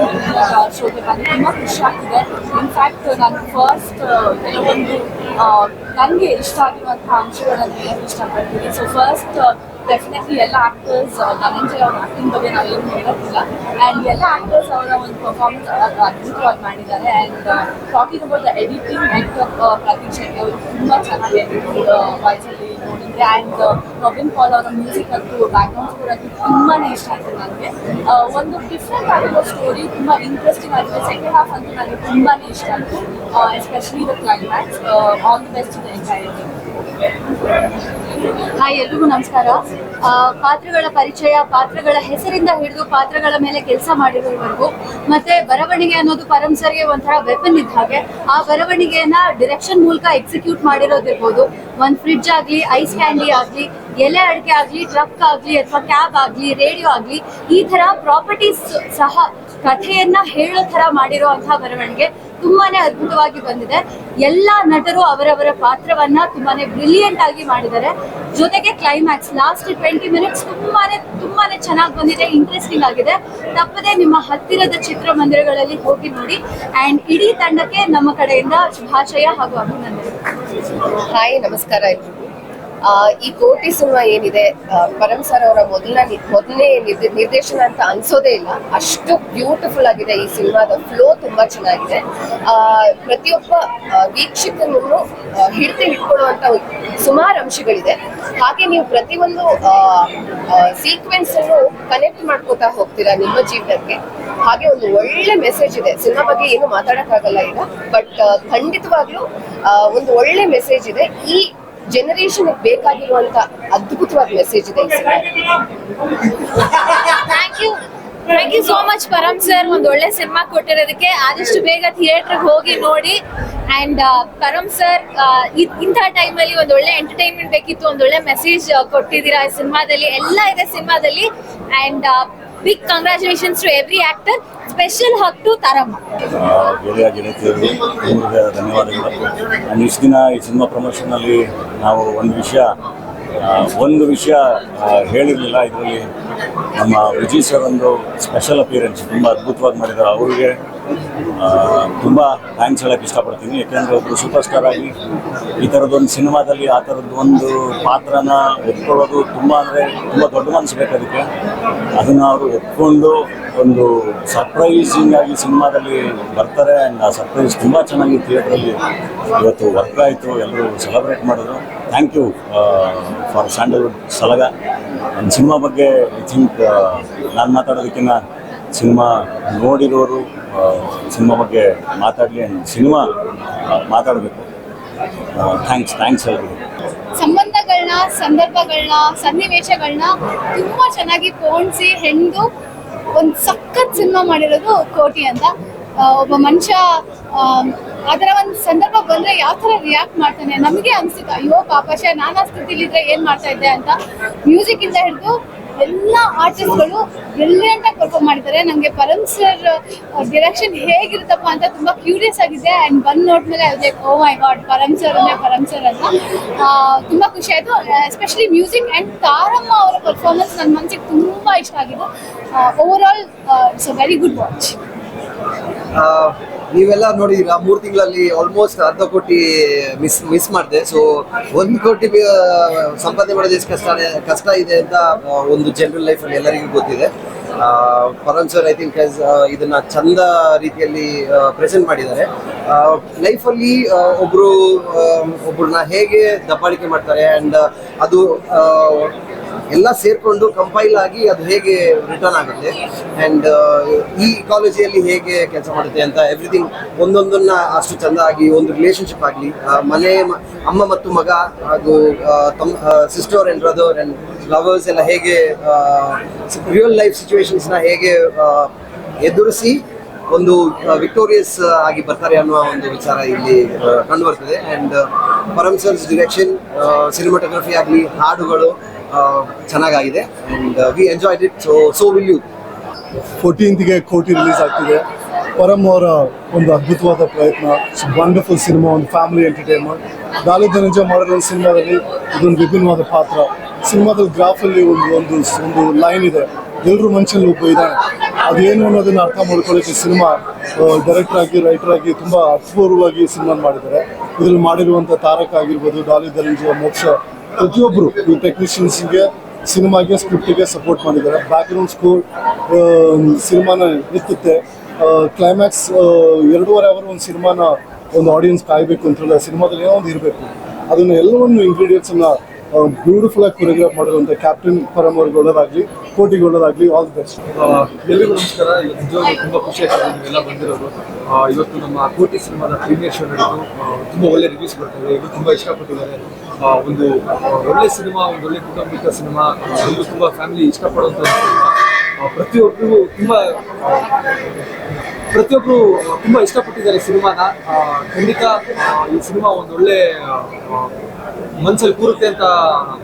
ಶೋಗೆ ಬಂದು ತುಂಬ ಖುಷಿ ಆಗ್ತಿದೆ. ಇನ್ಫ್ಯಾಕ್ಟ್ ನಾನು ಫಸ್ಟ್ ಕೆಲವೊಂದು ನನಗೆ ಇಷ್ಟ ಆಗಿರುವಂಥ ಅಂಶಗಳನ್ನು ಹೇಳಕ್ಕೆ ಇಷ್ಟಪಡ್ತೀನಿ. ಸೊ ಫಸ್ಟ್ ಡೆಫಿನೆಟ್ಲಿ ಎಲ್ಲ ಆ್ಯಕ್ಟರ್ಸ್, ಧನಂಜಯ್ ಅವ್ರ ಆ್ಯಕ್ಟಿಂಗ್ ಬಗ್ಗೆ ನಾವೇನು ಹೇಳೋದಿಲ್ಲ. ಆ್ಯಂಡ್ ಎಲ್ಲ ಆ್ಯಕ್ಟರ್ಸ್ ಅವರ ಒಂದು ಪರ್ಫಾರ್ಮೆನ್ಸ್ ಅದ್ಭುತವಾಗಿ ಮಾಡಿದ್ದಾರೆ. And talking about the editing makeup, Prateek Shetty ಅವರು ತುಂಬ ಚೆನ್ನಾಗಿ ಎಡಿಟಿಂಗ್ ವಾಯ್ಸಲ್ಲಿ ನೋಡಿದ್ರೆ. ಆ್ಯಂಡ್ ನವೀನ್ ಪಾಲ್ ಅವರ ಮ್ಯೂಸಿಕ್ ಅಂತೂ, ಬ್ಯಾಕ್ಗ್ರೌಂಡ್ ಸ್ಕೋರ್ ಅಂತೂ ತುಂಬಾ ಇಷ್ಟ ಆಯಿತು ನನಗೆ. ಒಂದು ಡಿಫ್ರೆಂಟ್ ಆಗಿರೋ ಸ್ಟೋರಿ, ತುಂಬ ಇಂಟ್ರೆಸ್ಟಿಂಗ್ ಆಗಿದೆ. ಸೆಕೆಂಡ್ ಹಾಫ್ ಅಂತೂ ನನಗೆ ತುಂಬಾ ಇಷ್ಟ ಆಯಿತು, especially the climax. All the best to the entire team. Hi ಎಲ್ರಿಗೂ ನಮಸ್ಕಾರ. ಪಾತ್ರಗಳ ಪರಿಚಯ, ಪಾತ್ರಗಳ ಹೆಸರಿಂದ ಹಿಡಿದು ಪಾತ್ರಗಳ ಮೇಲೆ ಕೆಲಸ ಮಾಡಿರೋವರೆಗೂ, ಮತ್ತೆ ಬರವಣಿಗೆ ಅನ್ನೋದು ಪರಮ್ ಸರ್ಗೆ ಒಂಥರ ವೆಪನ್ ಇದ್ದ ಹಾಗೆ. ಆ ಬರವಣಿಗೆಯನ್ನ ಡಿರೆಕ್ಷನ್ ಮೂಲಕ ಎಕ್ಸಿಕ್ಯೂಟ್ ಮಾಡಿರೋದಿರ್ಬೋದು. ಒಂದು ಫ್ರಿಡ್ಜ್ ಆಗಲಿ, ಐಸ್ ಕ್ಯಾಂಡಿ ಆಗಲಿ, ಎಲೆ ಅಡಿಕೆ ಆಗಲಿ, ಟ್ರಕ್ ಆಗಲಿ, ಅಥವಾ ಕ್ಯಾಬ್ ಆಗಲಿ, ರೇಡಿಯೋ ಆಗಲಿ, ಈ ಥರ ಪ್ರಾಪರ್ಟೀಸ್ ಸಹ ಕಥೆಯನ್ನ ಹೇಳೋ ಥರ ಮಾಡಿರೋ ಅಂತಹ ಬರವಣಿಗೆ ತುಂಬಾನೇ ಅದ್ಭುತವಾಗಿ ಬಂದಿದೆ. ಎಲ್ಲ ನಟರು ಅವರವರ ಪಾತ್ರವನ್ನ ತುಂಬಾನೇ ಬ್ರಿಲಿಯಂಟ್ ಆಗಿ ಮಾಡಿದ್ದಾರೆ. ಜೊತೆಗೆ ಕ್ಲೈಮ್ಯಾಕ್ಸ್ ಲಾಸ್ಟ್ 20 ಮಿನಿಟ್ಸ್ ತುಂಬಾನೇ ಚೆನ್ನಾಗಿ ಬಂದಿದೆ, ಇಂಟ್ರೆಸ್ಟಿಂಗ್ ಆಗಿದೆ. ತಪ್ಪದೆ ನಿಮ್ಮ ಹತ್ತಿರದ ಚಿತ್ರಮಂದಿರಗಳಲ್ಲಿ ಹೋಗಿ ನೋಡಿ. ಆ್ಯಂಡ್ ಇಡೀ ತಂಡಕ್ಕೆ ನಮ್ಮ ಕಡೆಯಿಂದ ಶುಭಾಶಯ ಹಾಗೂ ಅಭಿನಂದನೆ. ಹಾಯ್ ನಮಸ್ಕಾರ ಎಲ್ರಿಗೂ. ಈ ಕೋಟಿ ಸಿನಿಮಾ ಏನಿದೆ, ಪರಮ್ ಸರ್ ಅವರ ಮೊದಲನೇ ನಿರ್ದೇಶನ ಅಂತ ಅನ್ಸೋದೇ ಇಲ್ಲ. ಅಷ್ಟು ಬ್ಯೂಟಿಫುಲ್ ಆಗಿದೆ ಈ ಸಿನಿಮಾದ ಫ್ಲೋ, ತುಂಬಾ ಚೆನ್ನಾಗಿದೆ. ಪ್ರತಿಯೊಬ್ಬ ವೀಕ್ಷಕನನ್ನು ಹಿಡ್ಕೊಳ್ಳುವಂತ ಸುಮಾರು ಅಂಶಗಳಿದೆ. ಹಾಗೆ ನೀವು ಪ್ರತಿಯೊಂದು ಸೀಕ್ವೆನ್ಸ್ ಅನ್ನು ಕನೆಕ್ಟ್ ಮಾಡ್ಕೋತಾ ಹೋಗ್ತೀರಾ ನಿಮ್ಮ ಜೀವನಕ್ಕೆ. ಹಾಗೆ ಒಂದು ಒಳ್ಳೆ ಮೆಸೇಜ್ ಇದೆ. ಸಿನಿಮಾ ಬಗ್ಗೆ ಏನು ಮಾತಾಡಕ್ಕಾಗಲ್ಲ ಈಗ, ಬಟ್ ಖಂಡಿತವಾಗ್ಲೂ ಒಂದು ಒಳ್ಳೆ ಮೆಸೇಜ್ ಇದೆ. ಈ ಜನರೇಷನ್ ಬೇಕಾಗಿರುವಂತ ಅದ್ಭುತವಾದ ಮೆಸೇಜ್ ಇದೆ ಈ cinema. Thank you so much Param sir, ಒಂದು ಒಳ್ಳೆ ಸಿನಿಮಾ ಕೊಟ್ಟಿರೋದಕ್ಕೆ. ಆದಷ್ಟು ಬೇಗ ಥಿಯೇಟರ್ಗೆ ಹೋಗಿ ನೋಡಿ. ಅಂಡ್ ಪರಮ್ ಸರ್ ಇಂಥ ಟೈಮಲ್ಲಿ ಒಂದು ಒಳ್ಳೆ ಎಂಟರ್ಟೈನ್ಮೆಂಟ್ ಬೇಕಿತ್ತು, ಒಂದು ಒಳ್ಳೆ ಮೆಸೇಜ್ ಕೊಟ್ಟಿದ್ದೀರಾ ಈ ಸಿನಿಮಾದಲ್ಲಿ. ಎಲ್ಲ ಇದೆ ಸಿನಿಮಾದಲ್ಲಿ. And big congratulations to every actor. Special hug to Taramma. ಗೆಳೆಯ ಗೆಳತಿಯರು ಧನ್ಯವಾದಗಳು. ಇಷ್ಟು ದಿನ ಈ ಸಿನಿಮಾ ಪ್ರಮೋಷನಲ್ಲಿ ನಾವು ಒಂದು ವಿಷಯ ಹೇಳಿರಲಿಲ್ಲ. ಇದರಲ್ಲಿ ನಮ್ಮ ವಿಜಯ್ ಸರ್ ಒಂದು ಸ್ಪೆಷಲ್ ಅಪಿಯರೆನ್ಸ್ ತುಂಬ ಅದ್ಭುತವಾಗಿ ಮಾಡಿದ್ದಾರೆ. ಅವರಿಗೆ ತುಂಬ ಥ್ಯಾಂಕ್ಸ್ ಹೇಳೋಕ್ಕೆ ಇಷ್ಟಪಡ್ತೀನಿ. ಯಾಕೆಂದರೆ ಒಬ್ಬರು ಸೂಪರ್ ಸ್ಟಾರ್ ಆಗಿ ಈ ಥರದ್ದೊಂದು ಸಿನಿಮಾದಲ್ಲಿ ಆ ಥರದ್ದು ಒಂದು ಪಾತ್ರನ ಎತ್ಕೊಳ್ಳೋದು ತುಂಬ ದೊಡ್ಡ ಮನಸ್ಸು ಬೇಕು ಅದಕ್ಕೆ. ಅದನ್ನು ಅವರು ಎತ್ಕೊಂಡು ಒಂದು ಸರ್ಪ್ರೈಸಿಂಗ್ ಆಗಿ ಸಿನಿಮಾದಲ್ಲಿ ಬರ್ತಾರೆ. ಆ್ಯಂಡ್ ಆ ಸರ್ಪ್ರೈಸ್ ತುಂಬ ಚೆನ್ನಾಗಿ ಥಿಯೇಟ್ರಲ್ಲಿ ಇವತ್ತು ವರ್ಕ್ ಆಯಿತು, ಎಲ್ಲರೂ ಸೆಲೆಬ್ರೇಟ್ ಮಾಡಿದ್ರು. ಥ್ಯಾಂಕ್ ಯು ಫಾರ್ ಸ್ಯಾಂಡಲ್ವುಡ್ ಸಲಗ. ನನ್ನ ಸಿನಿಮಾ ಬಗ್ಗೆ ಐ ಥಿಂಕ್ ನಾನು ಮಾತಾಡೋದಕ್ಕಿಂತ ಸಿನಿಮಾ ನೋಡಿರೋರು ಸಿನಿಮಾ ಬಗ್ಗೆ ಮಾತಾಡಲಿ, ಸಿನಿಮಾ ಮಾತಾಡಬೇಕು. ಥ್ಯಾಂಕ್ಸ್ ಎಲ್ಲರಿಗೂ. ಸಂಬಂಧಗಳನ್ನ, ಸಂದರ್ಭಗಳನ್ನ, ಸನ್ನಿವೇಶಗಳನ್ನ ತುಂಬಾ ಚೆನ್ನಾಗಿ ಪೋಣಿಸಿ ಹೆಣ್ದು ಒಂದು ಸಖತ್ ಸಿನಿಮಾ ಮಾಡಿರೋದು ಕೋಟಿ ಅಂತ. ಒಬ್ಬ ಮನುಷ್ಯ ಆ ಥರ ಒಂದು ಸಂದರ್ಭ ಬಂದ್ರೆ ಯಾವ ಥರ ರಿಯಾಕ್ಟ್ ಮಾಡ್ತಾನೆ ನಮಗೆ ಅನ್ಸುತ್ತೆ, ಅಯ್ಯೋ ಪಾಪಶ ನಾನು ಆ ಸ್ಥಿತಿಲಿದ್ರೆ ಏನ್ ಮಾಡ್ತಾ ಇದ್ದೆ ಅಂತ. ಮ್ಯೂಸಿಕ್ ಇಂದ ಹಿಡಿದು ಎಲ್ಲ ಆರ್ಟಿಸ್ಟ್ಗಳು ಬ್ರಿಲಿಯಂಟ್ ಆಗಿ ಪರ್ಫಾರ್ಮ್ ಮಾಡಿದ್ದಾರೆ. ನನಗೆ ಪರಮ್ ಸರ್ ಡೈರೆಕ್ಷನ್ ಹೇಗಿರುತ್ತಪ್ಪ ಅಂತ ತುಂಬಾ ಕ್ಯೂರಿಯಸ್ ಆಗಿದೆ. ಅಂಡ್ ಬಂದ್ ನೋಡ್ಮೇಲೆ ಅದೇ ಓ ಮೈ ಗಾಡ್ ಪರಮ್ ಸರ್ ಅಂತ ತುಂಬಾ ಖುಷಿ ಆಯ್ತು. ಎಸ್ಪೆಷಲಿ ಮ್ಯೂಸಿಕ್ ಅಂಡ್ ತಾರಮ್ಮ ಅವರ ಪರ್ಫಾರ್ಮೆನ್ಸ್ ನನ್ನ ಮನಸ್ಸಿಗೆ ತುಂಬಾ ಇಷ್ಟ ಆಗಿದ್ದು. Over all it's a very good watch. ನೀವೆಲ್ಲ ನೋಡಿದೀರಾ 3 ತಿಂಗಳಲ್ಲಿ ಆಲ್ಮೋಸ್ಟ್ ಅರ್ಧ ಕೋಟಿ ಮಿಸ್ ಮಾಡಿದೆ. ಸೊ 1 ಕೋಟಿ ಸಂಪಾದನೆ ಮಾಡೋದು ಎಷ್ಟು ಕಷ್ಟ ಇದೆ ಅಂತ ಒಂದು ಜನರಲ್ ಲೈಫಲ್ಲಿ ಎಲ್ಲರಿಗೂ ಗೊತ್ತಿದೆ. ಪರಮ್ ಸರ್ ಐ ಥಿಂಕ್ ಇದನ್ನ ಚಂದ ರೀತಿಯಲ್ಲಿ ಪ್ರೆಸೆಂಟ್ ಮಾಡಿದ್ದಾರೆ. ಲೈಫಲ್ಲಿ ಒಬ್ರನ್ನ ಹೇಗೆ ದಬ್ಬಾಳಿಕೆ ಮಾಡ್ತಾರೆ ಆ್ಯಂಡ್ ಅದು ಎಲ್ಲ ಸೇರ್ಕೊಂಡು ಕಂಪೈಲ್ ಆಗಿ ಅದು ಹೇಗೆ ರಿಟರ್ನ್ ಆಗುತ್ತೆ ಆ್ಯಂಡ್ ಈ ಕಾಲೇಜಿಯಲ್ಲಿ ಹೇಗೆ ಕೆಲಸ ಮಾಡುತ್ತೆ ಅಂತ ಎವ್ರಿಥಿಂಗ್ ಒಂದೊಂದನ್ನ ಅಷ್ಟು ಚೆಂದ ಆಗಿ ಒಂದು ರಿಲೇಶನ್ಶಿಪ್ ಆಗಲಿ, ಅಮ್ಮ ಮತ್ತು ಮಗ ಹಾಗೂ sister and brother and lovers ಎಲ್ಲ ಹೇಗೆ ರಿಯಲ್ ಲೈಫ್ ಸಿಚುವೇಶನ್ಸ್ನ ಹೇಗೆ ಎದುರಿಸಿ ಒಂದು ವಿಕ್ಟೋರಿಯಸ್ ಆಗಿ ಬರ್ತಾರೆ ಅನ್ನುವ ಒಂದು ವಿಚಾರ ಇಲ್ಲಿ ಕಂಡು ಬರ್ತದೆ. And Param sir's direction, cinematography ಆಗಲಿ, ಹಾಡುಗಳು ಚೆನ್ನಾಗಿದೆ and we enjoyed it. So will you. 14th Kotee release ಆಗ್ತಿದೆ. ಪರಮ್ ಅವರ ಒಂದು ಅದ್ಭುತವಾದ ಪ್ರಯತ್ನ, ವಂಡರ್ಫುಲ್ ಸಿನಿಮಾ, ಒಂದು ಫ್ಯಾಮಿಲಿ ಎಂಟರ್ಟೈನ್ಮೆಂಟ್. ಡಾಲಿ ಧನಂಜಯ ಮಾಡಿರೋ ಒಂದು ಸಿನಿಮಾದಲ್ಲಿ ಇದೊಂದು ವಿಭಿನ್ನವಾದ ಪಾತ್ರ. ಸಿನಿಮಾದಲ್ಲಿ ಗ್ರಾಫಲ್ಲಿ ಒಂದು ಲೈನ್ ಇದೆ, ಎಲ್ಲರೂ ಮನುಷ್ಯನಲ್ಲಿ ಒಬ್ಬ ಇದ್ದಾನೆ, ಅದೇನು ಅನ್ನೋದನ್ನ ಅರ್ಥ ಮಾಡ್ಕೊಳ್ಳೋಕ್ಕೆ ಸಿನಿಮಾ ಡೈರೆಕ್ಟರ್ ಆಗಿ ರೈಟರ್ ಆಗಿ ತುಂಬ ಅರ್ಥಪೂರ್ವವಾಗಿ ಸಿನಿಮಾ ಮಾಡಿದ್ದಾರೆ. ಇದರಲ್ಲಿ ಮಾಡಿರುವಂಥ ತಾರಕ ಆಗಿರ್ಬೋದು, ಡಾಲಿ ಧನಂಜಯ, ಮೋಕ್ಷ, ಪ್ರತಿಯೊಬ್ಬರು ಈ ಟೆಕ್ನಿಷಿಯನ್ಸ್ಗೆ, ಸಿನಿಮಾಗೆ, ಸ್ಕ್ರಿಪ್ಟಿಗೆ ಸಪೋರ್ಟ್ ಮಾಡಿದ್ದಾರೆ. ಬ್ಯಾಕ್ಗ್ರೌಂಡ್ ಸ್ಕೋರ್ ಸಿನಿಮಾನ ಎತ್ತುತ್ತೆ. ಕ್ಲೈಮ್ಯಾಕ್ಸ್ 2.5 ಅವರ್ ಒಂದು ಸಿನಿಮಾನ ಒಂದು ಆಡಿಯನ್ಸ್ ಕಾಯಬೇಕು ಅಂತ ಹೇಳಿದ್ರೆ ಸಿನಿಮಾದಲ್ಲಿ ಏನೋ ಒಂದು ಇರಬೇಕು. ಅದನ್ನು ಎಲ್ಲವನ್ನು ಇಂಗ್ರೀಡಿಯೆಂಟ್ಸನ್ನು ಬ್ಯೂಟಿಫುಲ್ ಆಗಿ ಕೊರಿಯೋಗ್ರಾಫ್ ಮಾಡಿರುವಂಥ ಕ್ಯಾಪ್ಟನ್ ಪರಮ್ ಅವ್ರಿಗೆ ಒಳ್ಳೆದಾಗಲಿ, ಕೋಟಿಗೆ ಒಳ್ಳೆದಾಗಲಿ. All the best. ಎಲ್ರಿಗೂ ನಮಸ್ಕಾರ. ನಿಜವಾಗ್ಲೂ ತುಂಬ ಖುಷಿ ಆಗ್ತದೆ ನೀವೆಲ್ಲ ಬಂದಿರೋದು. ಇವತ್ತು ನಮ್ಮ ಕೋಟಿ ಸಿನಿಮಾದ ಪ್ರೀಮಿಯರ್ ಶೋ ನಡೆದು ತುಂಬ ಒಳ್ಳೆ ರಿವ್ಯೂಸ್ ಬರ್ತದೆ. ಇದು ತುಂಬ ಇಷ್ಟಪಟ್ಟಿದ್ದಾರೆ. ಒಂದು ಒಳ್ಳೆ ಸಿನಿಮಾ, ಒಂದು ಒಳ್ಳೆ ಕುಟುಂಬಿಕ ಸಿನಿಮಾ, ಎಲ್ಲರೂ ತುಂಬ ಫ್ಯಾಮಿಲಿ ಇಷ್ಟಪಡುವಂಥ ಸಿನಿಮಾ. ಪ್ರತಿಯೊಬ್ಬರು ತುಂಬ ಇಷ್ಟಪಟ್ಟಿದ್ದಾರೆ ಸಿನಿಮಾನ. ಖಂಡಿತ ಈ ಸಿನಿಮಾ ಒಂದು ಒಳ್ಳೆ ಮನಸ್ಸಲ್ಲಿ ಕೂರುತ್ತೆ ಅಂತ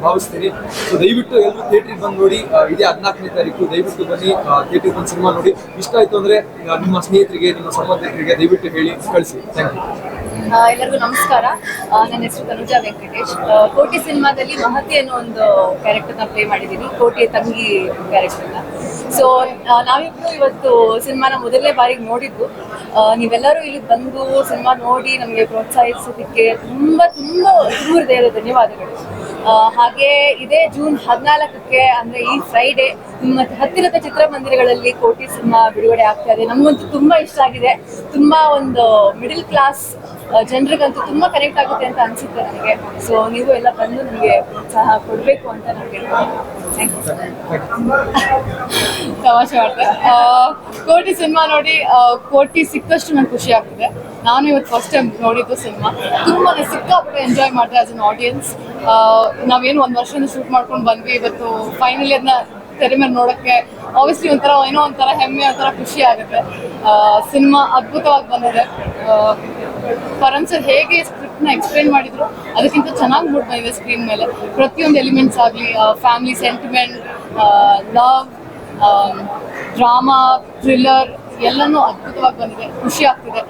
ಭಾವಿಸ್ತೀನಿ. ಸೊ ದಯವಿಟ್ಟು ಎಲ್ಲರೂ ಥಿಯೇಟ್ರಿಗೆ ಬಂದು ನೋಡಿ. ಇದೇ 14ನೇ ತಾರೀಕು ದಯವಿಟ್ಟು ಬನ್ನಿ, ಥಿಯೇಟ್ರಿಗೆ ಬಂದು ಸಿನಿಮಾ ನೋಡಿ. ಇಷ್ಟ ಆಯಿತು ಅಂದರೆ ನಿಮ್ಮ ಸ್ನೇಹಿತರಿಗೆ, ನಿಮ್ಮ ಸಂಬಂಧಿಕರಿಗೆ ದಯವಿಟ್ಟು ಹೇಳಿ ಕಳಿಸಿ. Thank you. ಎಲ್ಲರಿಗೂ ನಮಸ್ಕಾರ. ನನ್ನ ಹೆಸರು ತನುಜಾ ವೆಂಕಟೇಶ್. ಕೋಟಿ ಸಿನಿಮಾದಲ್ಲಿ ಮಹತಿ ಅನ್ನೋ ಒಂದು ಕ್ಯಾರೆಕ್ಟರ್ನ ಪ್ಲೇ ಮಾಡಿದ್ದೀನಿ, ಕೋಟಿಯ ತಂಗಿ ಕ್ಯಾರೆಕ್ಟರ್ನ. ಸೊ ನಾವಿಬ್ರು ಇವತ್ತು ಸಿನಿಮಾನ ಮೊದಲನೇ ಬಾರಿಗೆ ನೋಡಿದ್ದು. ನೀವೆಲ್ಲರೂ ಇಲ್ಲಿ ಬಂದು ಸಿನಿಮಾ ನೋಡಿ ನಮಗೆ ಪ್ರೋತ್ಸಾಹಿಸೋದಕ್ಕೆ ತುಂಬ ಹೃದಯದ ಧನ್ಯವಾದಗಳು. ಹಾಗೆ ಇದೇ ಜೂನ್ 14ಕ್ಕೆ ಅಂದರೆ ಈ ಫ್ರೈಡೇ ನಿಮ್ಮ ಹತ್ತಿರದ ಚಿತ್ರಮಂದಿರಗಳಲ್ಲಿ ಕೋಟಿ ಸಿನಿಮಾ ಬಿಡುಗಡೆ ಆಗ್ತಾ ಇದೆ. ನಮಗಂತೂ ತುಂಬ ಇಷ್ಟ ಆಗಿದೆ. ತುಂಬ ಒಂದು ಮಿಡಲ್ ಕ್ಲಾಸ್ ಜನರಿಗಂತೂ ತುಂಬ ಕನೆಕ್ಟ್ ಆಗುತ್ತೆ ಅಂತ ಅನಿಸುತ್ತೆ ನನಗೆ. ಸೊ ನೀವು ಎಲ್ಲ ಬಂದು ನನಗೆ ಪ್ರೋತ್ಸಾಹ ಕೊಡಬೇಕು ಅಂತ ನಾನು ಹೇಳ್ತೀನಿ. ತಮಾಷೆ ಮಾಡ್ತಾರೆ. ಕೋಟಿ ಸಿನಿಮಾ ನೋಡಿ ಕೋಟಿ ಸಿಕ್ಕಷ್ಟು ನಂಗೆ ಖುಷಿ ಆಗ್ತಿದೆ. ನಾನು ಇವತ್ತು ಫಸ್ಟ್ ಟೈಮ್ ನೋಡಿದ್ದು ಸಿನಿಮಾ. ತುಂಬಾ ಸಿಕ್ಕಾಪಟ್ಟೆ ಎಂಜಾಯ್ ಮಾಡಿದೆ ಆಸ್ ಅನ್ ಆಡಿಯನ್ಸ್. ನಾವೇನು 1 ವರ್ಷದಿಂದ ಶೂಟ್ ಮಾಡ್ಕೊಂಡು ಬಂದ್ವಿ. ಇವತ್ತು ಫೈನಲಿ ಅದನ್ನ ತೆರೆ ಮೇಲೆ ನೋಡೋಕ್ಕೆ ಆಬ್ವಿಯಸ್ಲಿ ಏನೋ ಒಂಥರ ಹೆಮ್ಮೆ, ಒಂಥರ ಖುಷಿ ಆಗುತ್ತೆ. ಸಿನಿಮಾ ಅದ್ಭುತವಾಗಿ ಬಂದಿದೆ. ಪರಮ್ ಸರ್ ಹೇಗೆ ಸ್ಕ್ರಿಪ್ಟ್ನ ಎಕ್ಸ್ಪ್ಲೇನ್ ಮಾಡಿದ್ರು ಅದಕ್ಕಿಂತ ಚೆನ್ನಾಗಿ ಮೂಡ್ ಬಂದಿದೆ ಸ್ಕ್ರೀನ್ ಮೇಲೆ. ಪ್ರತಿಯೊಂದು ಎಲಿಮೆಂಟ್ಸ್ ಆಗಲಿ, family sentiment, love, drama, thriller ಎಲ್ಲನೂ ಅದ್ಭುತವಾಗಿ ಬಂದಿದೆ. ಖುಷಿ ಆಗ್ತಿದೆ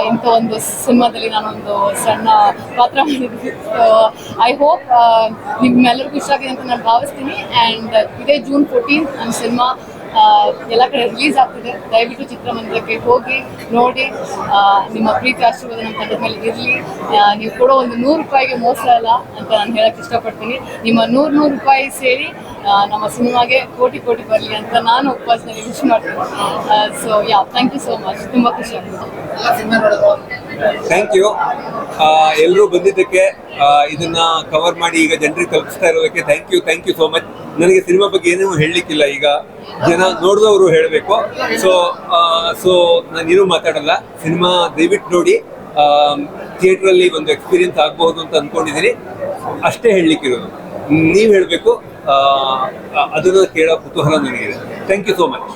ಇಂಥ ಒಂದು ಸಿನಿಮಾದಲ್ಲಿ ನಾನೊಂದು ಸಣ್ಣ ಪಾತ್ರ ಮಾಡಿದ್ದೀನಿ. ಐ ಹೋಪ್ ನಿಮ್ಮೆಲ್ಲರಿಗೂ ಇಷ್ಟ ಆಗಿದೆ ಅಂತ ನಾನು ಭಾವಿಸ್ತೀನಿ. ಆ್ಯಂಡ್ ಇದೇ ಜೂನ್ 14 ನನ್ನ ಸಿನಿಮಾ ಎಲ್ಲ ಕಡೆ ರಿಲೀಸ್ ಆಗ್ತಿದೆ. ದಯವಿಟ್ಟು ಚಿತ್ರಮಂದಿರಕ್ಕೆ ಹೋಗಿ ನೋಡಿ. ನಿಮ್ಮ ಪ್ರೀತಿ ಆಶೀರ್ವಾದ ನಮ್ಮ ತಂಡದ ಮೇಲೆ ಇರಲಿ. ನೀವು ಕೊಡೋ ಒಂದು 100 ರೂಪಾಯಿಗೆ ಮೋಸ ಅಲ್ಲ ಅಂತ ನಾನು ಹೇಳಕ್ಕೆ ಇಷ್ಟಪಡ್ತೀನಿ. ನಿಮ್ಮ 100 ರೂಪಾಯಿ ಸೇರಿ ನಮ್ಮ ಸಿನಿಮಾಗೆ ಕೋಟಿ ಬರಲಿ ಅಂತ ನಾನು ಪರ್ಸನಲಿ ವಿಶ್ ಮಾಡ್ತೀನಿ. So thank you so much. ತುಂಬ ಖುಷಿ ಆಗ್ತದೆ. ಥ್ಯಾಂಕ್ ಯು ಎಲ್ಲರೂ ಬಂದಿದ್ದಕ್ಕೆ, ಇದನ್ನ ಕವರ್ ಮಾಡಿ ಈಗ ಜನರಿಗೆ ತಲುಪಿಸ್ತಾ ಇರೋದಕ್ಕೆ ಥ್ಯಾಂಕ್ ಯು ಸೋ ಮಚ್. ನನಗೆ ಸಿನಿಮಾ ಬಗ್ಗೆ ಏನೇನು ಹೇಳಲಿಕ್ಕಿಲ್ಲ, ಈಗ ಜನ ನೋಡಿದವರು ಹೇಳಬೇಕು. ಸೊ ನಾನೇನು ಮಾತಾಡಲ್ಲ. ಸಿನಿಮಾ ದಯವಿಟ್ಟು ನೋಡಿ, ಥಿಯೇಟ್ರಲ್ಲಿ ಒಂದು ಎಕ್ಸ್ಪೀರಿಯನ್ಸ್ ಆಗಬಹುದು ಅಂತ ಅಂದ್ಕೊಂಡಿದ್ದೀನಿ. ಅಷ್ಟೇ ಹೇಳಲಿಕ್ಕಿರೋದು. ನೀವು ಹೇಳಬೇಕು, ಅದನ್ನು ಕೇಳೋ ಕುತೂಹಲ ನನಗಿದೆ. Thank you so much.